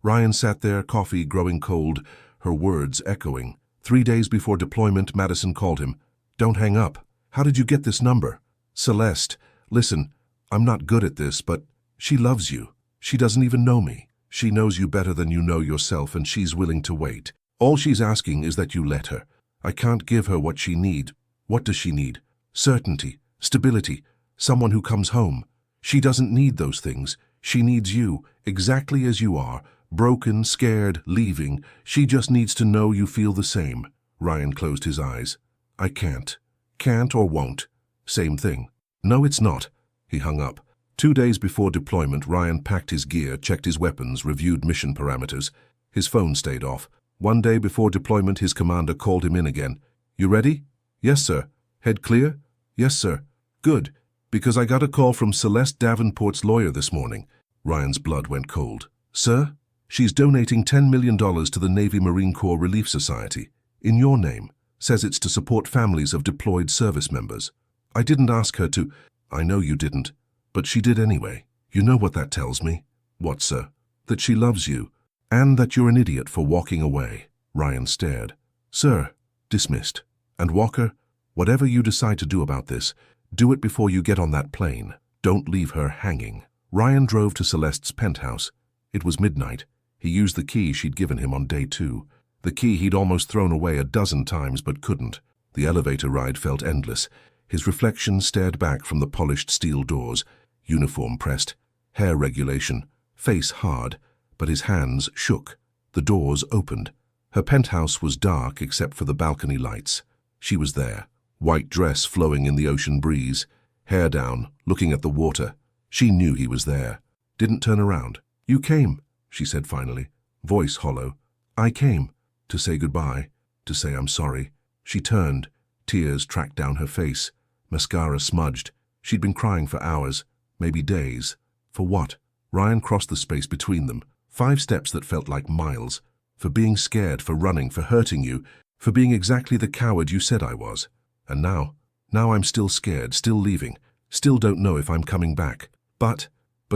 Ryan sat there, coffee growing cold, her words echoing. 3 days before deployment, Madison called him. Don't hang up. How did you get this number? Celeste, listen, I'm not good at this, but she loves you. She doesn't even know me. She knows you better than you know yourself, and she's willing to wait. All she's asking is that you let her. I can't give her what she needs. What does she need? Certainty, stability, someone who comes home. She doesn't need those things. She needs you, exactly as you are. Broken, scared, leaving. She just needs to know you feel the same. Ryan closed his eyes. I can't. Can't or won't. Same thing. No, it's not. He hung up. 2 days before deployment, Ryan packed his gear, checked his weapons, reviewed mission parameters. His phone stayed off. 1 day before deployment, his commander called him in again. You ready? Yes, sir. Head clear? Yes, sir. Good. Because I got a call from Celeste Davenport's lawyer this morning. Ryan's blood went cold. Sir? She's donating $10 million to the Navy Marine Corps Relief Society. In your name. Says it's to support families of deployed service members. I didn't ask her to. I know you didn't. But she did anyway. You know what that tells me? What, sir? That she loves you. And that you're an idiot for walking away. Ryan stared. Sir. Dismissed. And Walker, whatever you decide to do about this, do it before you get on that plane. Don't leave her hanging. Ryan drove to Celeste's penthouse. It was midnight. He used the key she'd given him on day 2. The key he'd almost thrown away a dozen times but couldn't. The elevator ride felt endless. His reflection stared back from the polished steel doors. Uniform pressed. Hair regulation. Face hard. But his hands shook. The doors opened. Her penthouse was dark except for the balcony lights. She was there. White dress flowing in the ocean breeze. Hair down, looking at the water. She knew he was there. Didn't turn around. You came, she said finally. Voice hollow. I came. To say goodbye. To say I'm sorry. She turned. Tears tracked down her face. Mascara smudged. She'd been crying for hours, maybe days. For what? Ryan crossed the space between them. 5 steps that felt like miles. For being scared, for running, for hurting you, for being exactly the coward you said I was. And now I'm still scared, still leaving, still don't know if I'm coming back. But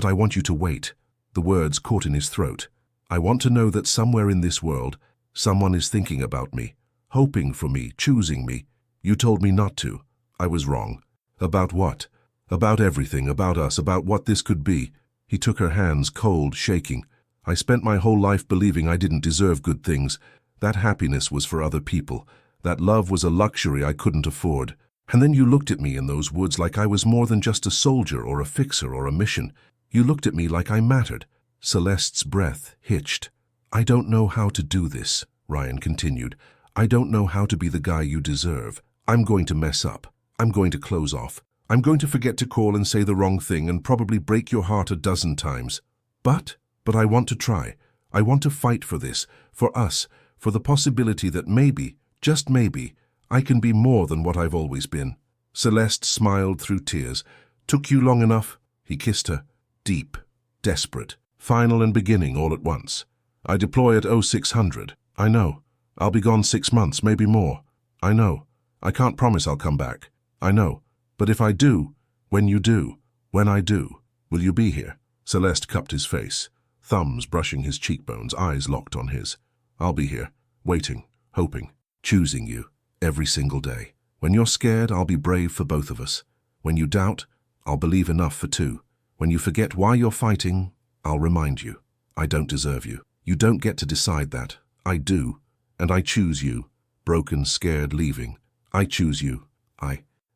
I want you to wait. The words caught in his throat. I want to know that somewhere in this world, someone is thinking about me, hoping for me, choosing me. You told me not to. I was wrong. About what? About everything, about us, about what this could be. He took her hands, cold, shaking. I spent my whole life believing I didn't deserve good things. That happiness was for other people. That love was a luxury I couldn't afford. And then you looked at me in those woods like I was more than just a soldier or a fixer or a mission. You looked at me like I mattered. Celeste's breath hitched. I don't know how to do this, Ryan continued. I don't know how to be the guy you deserve. I'm going to mess up. I'm going to close off. I'm going to forget to call and say the wrong thing and probably break your heart a dozen times. But I want to try. I want to fight for this, for us, for the possibility that maybe, just maybe, I can be more than what I've always been. Celeste smiled through tears. Took you long enough? He kissed her. Deep, desperate, final and beginning all at once. I deploy at 0600. I know. I'll be gone 6 months, maybe more. I know. I can't promise I'll come back. I know. But if I do, when you do, when I do, will you be here? Celeste cupped his face, thumbs brushing his cheekbones, eyes locked on his. I'll be here, waiting, hoping, choosing you, every single day. When you're scared, I'll be brave for both of us. When you doubt, I'll believe enough for two. When you forget why you're fighting, I'll remind you. I don't deserve you. You don't get to decide that. I do. And I choose you. Broken, scared, leaving. I choose you.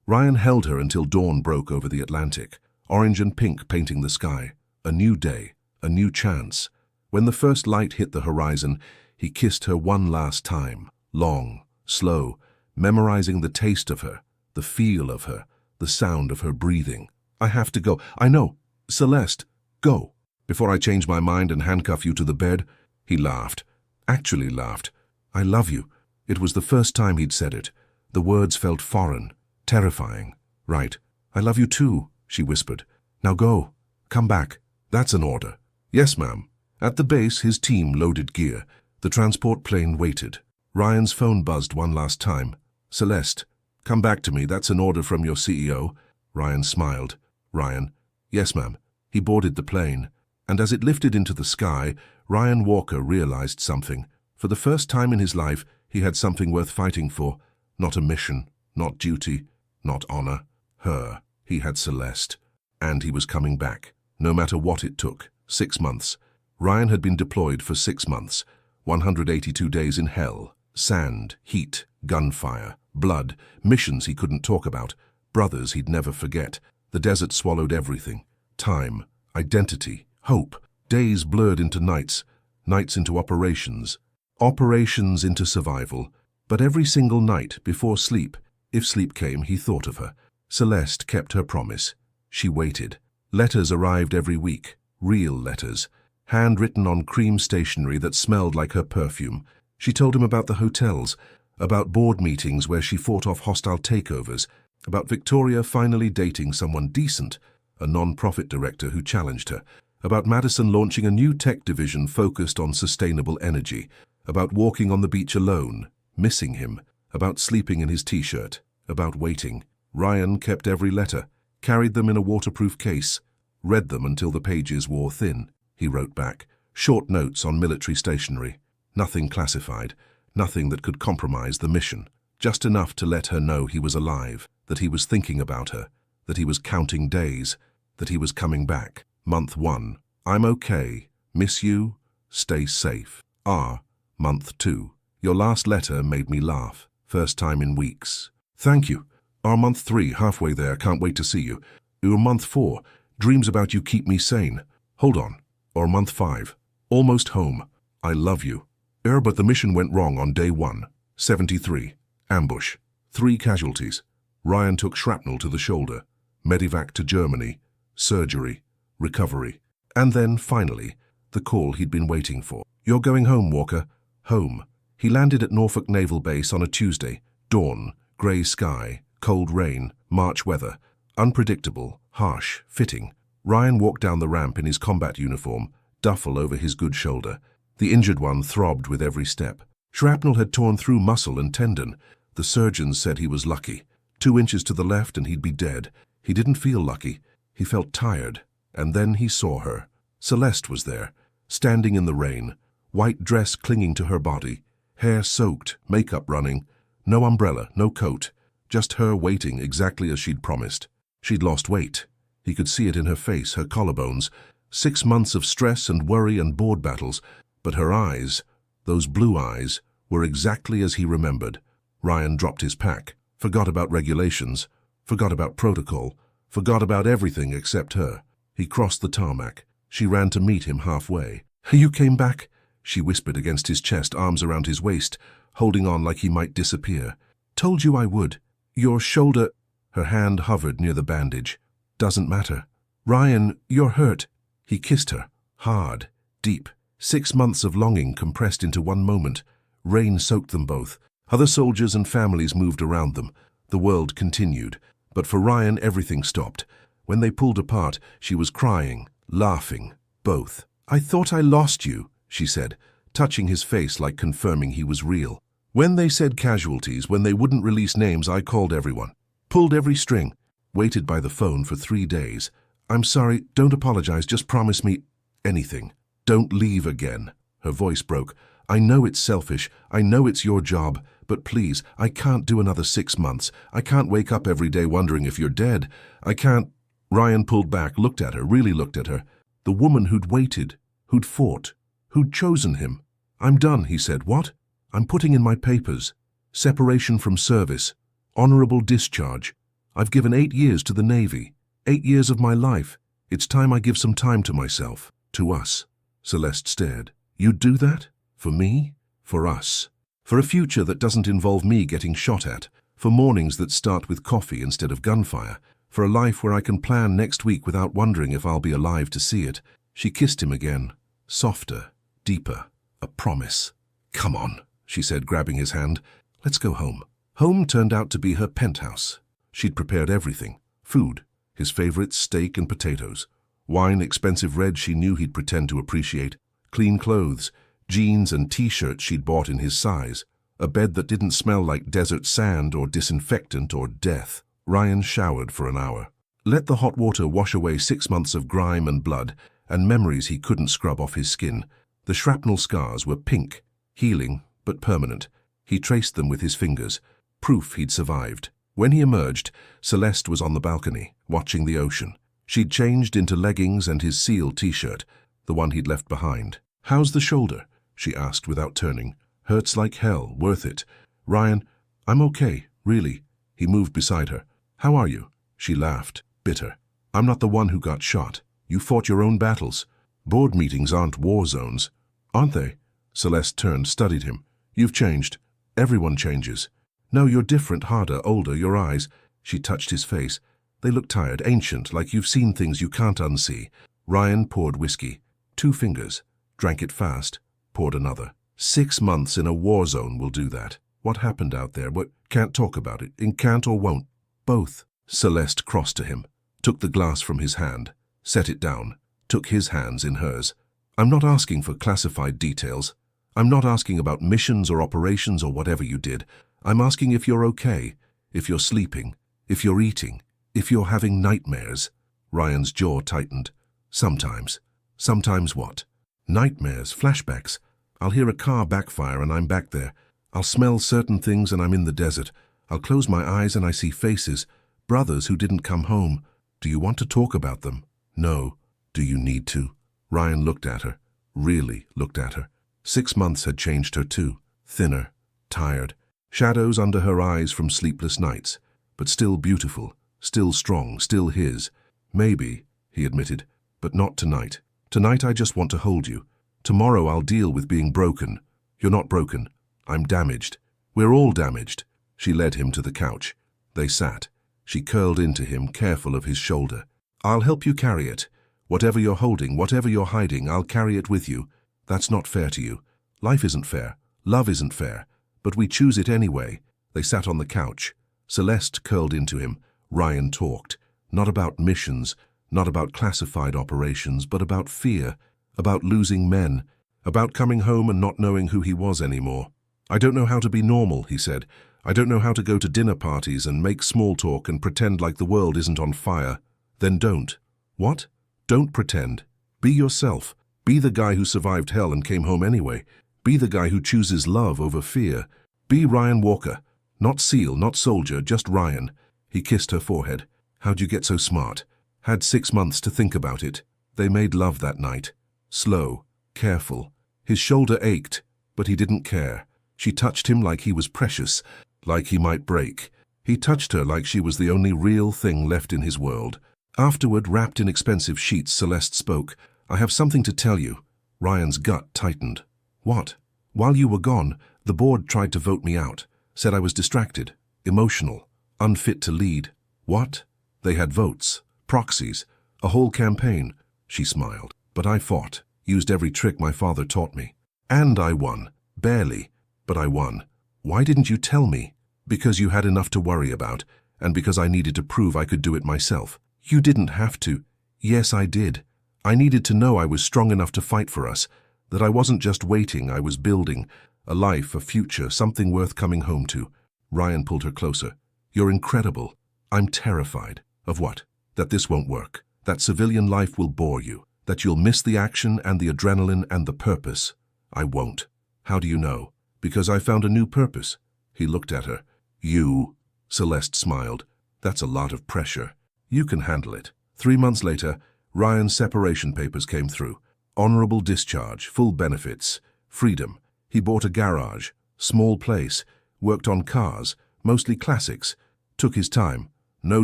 Ryan held her until dawn broke over the Atlantic, orange and pink painting the sky. A new day, a new chance. When the first light hit the horizon, he kissed her one last time. Long, slow, memorizing the taste of her, the feel of her, the sound of her breathing. I have to go. I know. Celeste, go. Before I change my mind and handcuff you to the bed, he laughed. Actually laughed. I love you. It was the first time he'd said it. The words felt foreign, terrifying. Right. I love you too, she whispered. Now go. Come back. That's an order. Yes, ma'am. At the base, his team loaded gear. The transport plane waited. Ryan's phone buzzed one last time. Celeste, come back to me. That's an order from your CEO. Ryan smiled. Ryan. Yes, ma'am. He boarded the plane. And as it lifted into the sky, Ryan Walker realized something. For the first time in his life, he had something worth fighting for. Not a mission, not duty, not honor. Her. He had Celeste. And he was coming back. No matter what it took. 6 months. Ryan had been deployed for 6 months. 182 days in hell. Sand, heat, gunfire, blood, missions he couldn't talk about, brothers he'd never forget. The desert swallowed everything. Time, identity, hope. Days blurred into nights, nights into operations, operations into survival. But every single night, before sleep, if sleep came, he thought of her. Celeste kept her promise. She waited. Letters arrived every week, real letters, handwritten on cream stationery that smelled like her perfume. She told him about the hotels, about board meetings where she fought off hostile takeovers, about Victoria finally dating someone decent, a non-profit director who challenged her, about Madison launching a new tech division focused on sustainable energy, about walking on the beach alone, missing him, about sleeping in his t-shirt, about waiting. Ryan kept every letter, carried them in a waterproof case, read them until the pages wore thin. He wrote back, short notes on military stationery, nothing classified, nothing that could compromise the mission, just enough to let her know he was alive, that he was thinking about her, that he was counting days, that he was coming back. Month 1, I'm okay, miss you, stay safe. Month 2, your last letter made me laugh, first time in weeks. Thank you. Month 3, halfway there, can't wait to see you. Month 4, dreams about you keep me sane. Hold on. Month 5, almost home. I love you. But the mission went wrong on day 1. 73, ambush. 3 casualties. Ryan took shrapnel to the shoulder. Medivac to Germany. Surgery. Recovery. And then, finally, the call he'd been waiting for. You're going home, Walker. Home. He landed at Norfolk Naval Base on a Tuesday. Dawn, grey sky, cold rain, March weather. Unpredictable, harsh, fitting. Ryan walked down the ramp in his combat uniform, duffel over his good shoulder. The injured one throbbed with every step. Shrapnel had torn through muscle and tendon. The surgeons said he was lucky. 2 inches to the left and he'd be dead. He didn't feel lucky. He felt tired. And then he saw her. Celeste was there, standing in the rain, white dress clinging to her body, hair soaked, makeup running, no umbrella, no coat, just her waiting exactly as she'd promised. She'd lost weight. He could see it in her face, her collarbones. 6 months of stress and worry and board battles, but her eyes, those blue eyes, were exactly as he remembered. Ryan dropped his pack, forgot about regulations, forgot about protocol, forgot about everything except her. He crossed the tarmac. She ran to meet him halfway. "You came back?" she whispered against his chest, arms around his waist, holding on like he might disappear. "Told you I would. Your shoulder—" Her hand hovered near the bandage. "Doesn't matter. Ryan, you're hurt." He kissed her, hard, deep. 6 months of longing compressed into one moment. Rain soaked them both. Other soldiers and families moved around them. The world continued. But for Ryan, everything stopped. When they pulled apart, she was crying, laughing, both. "I thought I lost you," she said, touching his face like confirming he was real. "When they said casualties, when they wouldn't release names, I called everyone. Pulled every string. Waited by the phone for 3 days. I'm sorry, don't apologize, just promise me anything. Don't leave again." Her voice broke. "I know it's selfish, I know it's your job, but please, I can't do another 6 months. I can't wake up every day wondering if you're dead. I can't—" Ryan pulled back, looked at her, really looked at her. The woman who'd waited, who'd fought, who'd chosen him. "I'm done," he said. "What?" "I'm putting in my papers. Separation from service. Honorable discharge. I've given 8 years to the Navy. 8 years of my life. It's time I give some time to myself. To us." Celeste stared. "You'd do that? For me? For us? For a future that doesn't involve me getting shot at? For mornings that start with coffee instead of gunfire? For a life where I can plan next week without wondering if I'll be alive to see it?" She kissed him again. Softer, deeper. A promise. "Come on," she said, grabbing his hand. "Let's go home." Home turned out to be her penthouse. She'd prepared everything. Food, his favorites, steak and potatoes. Wine, expensive red she knew he'd pretend to appreciate. Clean clothes, jeans and t-shirts she'd bought in his size. A bed that didn't smell like desert sand or disinfectant or death. Ryan showered for an hour. Let the hot water wash away 6 months of grime and blood and memories he couldn't scrub off his skin. The shrapnel scars were pink, healing but permanent. He traced them with his fingers, proof he'd survived. When he emerged, Celeste was on the balcony, watching the ocean. She'd changed into leggings and his seal t-shirt, the one he'd left behind. "How's the shoulder?" she asked without turning. "Hurts like hell, worth it." "Ryan, I'm okay, really." He moved beside her. "How are you?" She laughed, bitter. "I'm not the one who got shot. You fought your own battles. Board meetings aren't war zones." "Aren't they?" Celeste turned, studied him. "You've changed. Everyone changes." "No, you're different, harder, older, your eyes." She touched his face. "They look tired, ancient, like you've seen things you can't unsee." Ryan poured whiskey. 2 fingers. Drank it fast. Poured another. 6 months in a war zone will do that. What happened out there? What? Can't talk about it. In can't or won't. Both. Celeste crossed to him. Took the glass from his hand. Set it down. Took his hands in hers. "I'm not asking for classified details. I'm not asking about missions or operations or whatever you did. I'm asking if you're okay, if you're sleeping, if you're eating, if you're having nightmares." Ryan's jaw tightened. "Sometimes." "Sometimes what?" "Nightmares, flashbacks. I'll hear a car backfire and I'm back there. I'll smell certain things and I'm in the desert. I'll close my eyes and I see faces, brothers who didn't come home. Do you want to talk about them?" "No." "Do you need to?" Ryan looked at her, really looked at her. 6 months had changed her too. Thinner, tired, shadows under her eyes from sleepless nights, but still beautiful, still strong, still his. "Maybe," he admitted, "but not tonight. Tonight I just want to hold you. Tomorrow I'll deal with being broken." "You're not broken. I'm damaged. We're all damaged." She led him to the couch. They sat. She curled into him, careful of his shoulder. "I'll help you carry it. Whatever you're holding, whatever you're hiding, I'll carry it with you. That's not fair to you. Life isn't fair. Love isn't fair. But we choose it anyway." They sat on the couch. Celeste curled into him. Ryan talked. Not about missions, not about classified operations, but about fear, about losing men, about coming home and not knowing who he was anymore. "I don't know how to be normal," he said. "I don't know how to go to dinner parties and make small talk and pretend like the world isn't on fire." "Then don't." "What?" "Don't pretend. Be yourself. Be the guy who survived hell and came home anyway. Be the guy who chooses love over fear. Be Ryan Walker. Not SEAL, not soldier, just Ryan." He kissed her forehead. "How'd you get so smart?" "Had 6 months to think about it." They made love that night. Slow, careful. His shoulder ached, but he didn't care. She touched him like he was precious, like he might break. He touched her like she was the only real thing left in his world. Afterward, wrapped in expensive sheets, Celeste spoke. "I have something to tell you." Ryan's gut tightened. "What?" "While you were gone, the board tried to vote me out. Said I was distracted, emotional, unfit to lead." "What?" "They had votes, proxies, a whole campaign." She smiled. "But I fought, used every trick my father taught me. And I won. Barely, but I won." "Why didn't you tell me?" "Because you had enough to worry about, and because I needed to prove I could do it myself." "You didn't have to." "Yes, I did. I needed to know I was strong enough to fight for us, that I wasn't just waiting, I was building. A life, a future, something worth coming home to." Ryan pulled her closer. "You're incredible. I'm terrified." "Of what?" "That this won't work. That civilian life will bore you. That you'll miss the action and the adrenaline and the purpose." "I won't." "How do you know?" "Because I found a new purpose." He looked at her. "You?" Celeste smiled. "That's a lot of pressure. You can handle it." 3 months later, Ryan's separation papers came through. Honorable discharge, full benefits, freedom. He bought a garage, small place, worked on cars, mostly classics. Took his time. No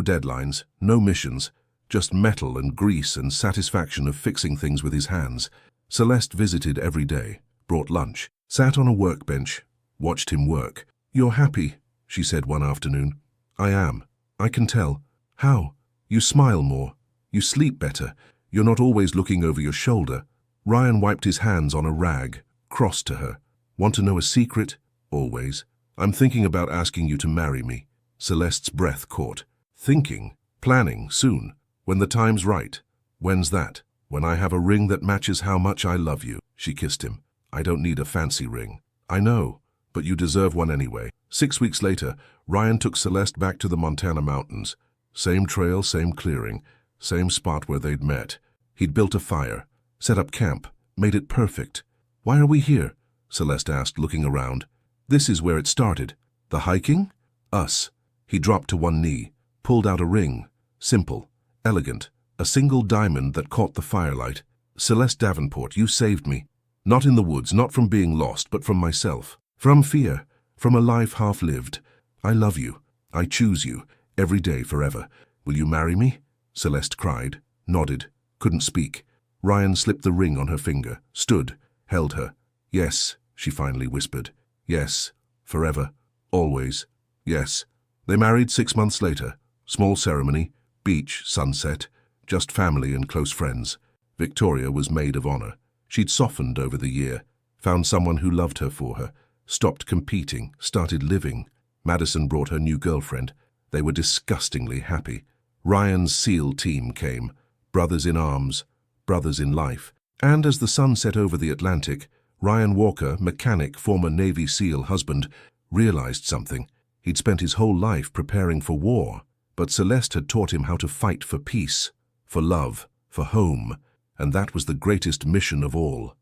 deadlines, no missions, just metal and grease and satisfaction of fixing things with his hands. Celeste visited every day, brought lunch, sat on a workbench, watched him work. "You're happy," she said one afternoon. "I am. I can tell." "How?" "You smile more. You sleep better. You're not always looking over your shoulder." Ryan wiped his hands on a rag, crossed to her. "Want to know a secret?" "Always." "I'm thinking about asking you to marry me." Celeste's breath caught. "Thinking? Planning, soon. When the time's right." "When's that?" "When I have a ring that matches how much I love you." She kissed him. "I don't need a fancy ring." "I know, but you deserve one anyway." 6 weeks later, Ryan took Celeste back to the Montana mountains. Same trail, same clearing, same spot where they'd met. He'd built a fire, set up camp, made it perfect. "Why are we here?" Celeste asked, looking around. "This is where it started." "The hiking?" "Us." He dropped to one knee, pulled out a ring. Simple, elegant, a single diamond that caught the firelight. "Celeste Davenport, you saved me. Not in the woods, not from being lost, but from myself. From fear, from a life half-lived. I love you. I choose you, every day, forever. Will you marry me?" Celeste cried, nodded, couldn't speak. Ryan slipped the ring on her finger, stood, held her. "Yes," she finally whispered. "Yes, forever, always, yes." They married 6 months later. Small ceremony, beach, sunset, just family and close friends. Victoria was maid of honor. She'd softened over the year, found someone who loved her for her, stopped competing, started living. Madison brought her new girlfriend. They were disgustingly happy. Ryan's SEAL team came, brothers in arms, brothers in life. And as the sun set over the Atlantic, Ryan Walker, mechanic, former Navy SEAL husband, realized something. He'd spent his whole life preparing for war, but Celeste had taught him how to fight for peace, for love, for home, and that was the greatest mission of all.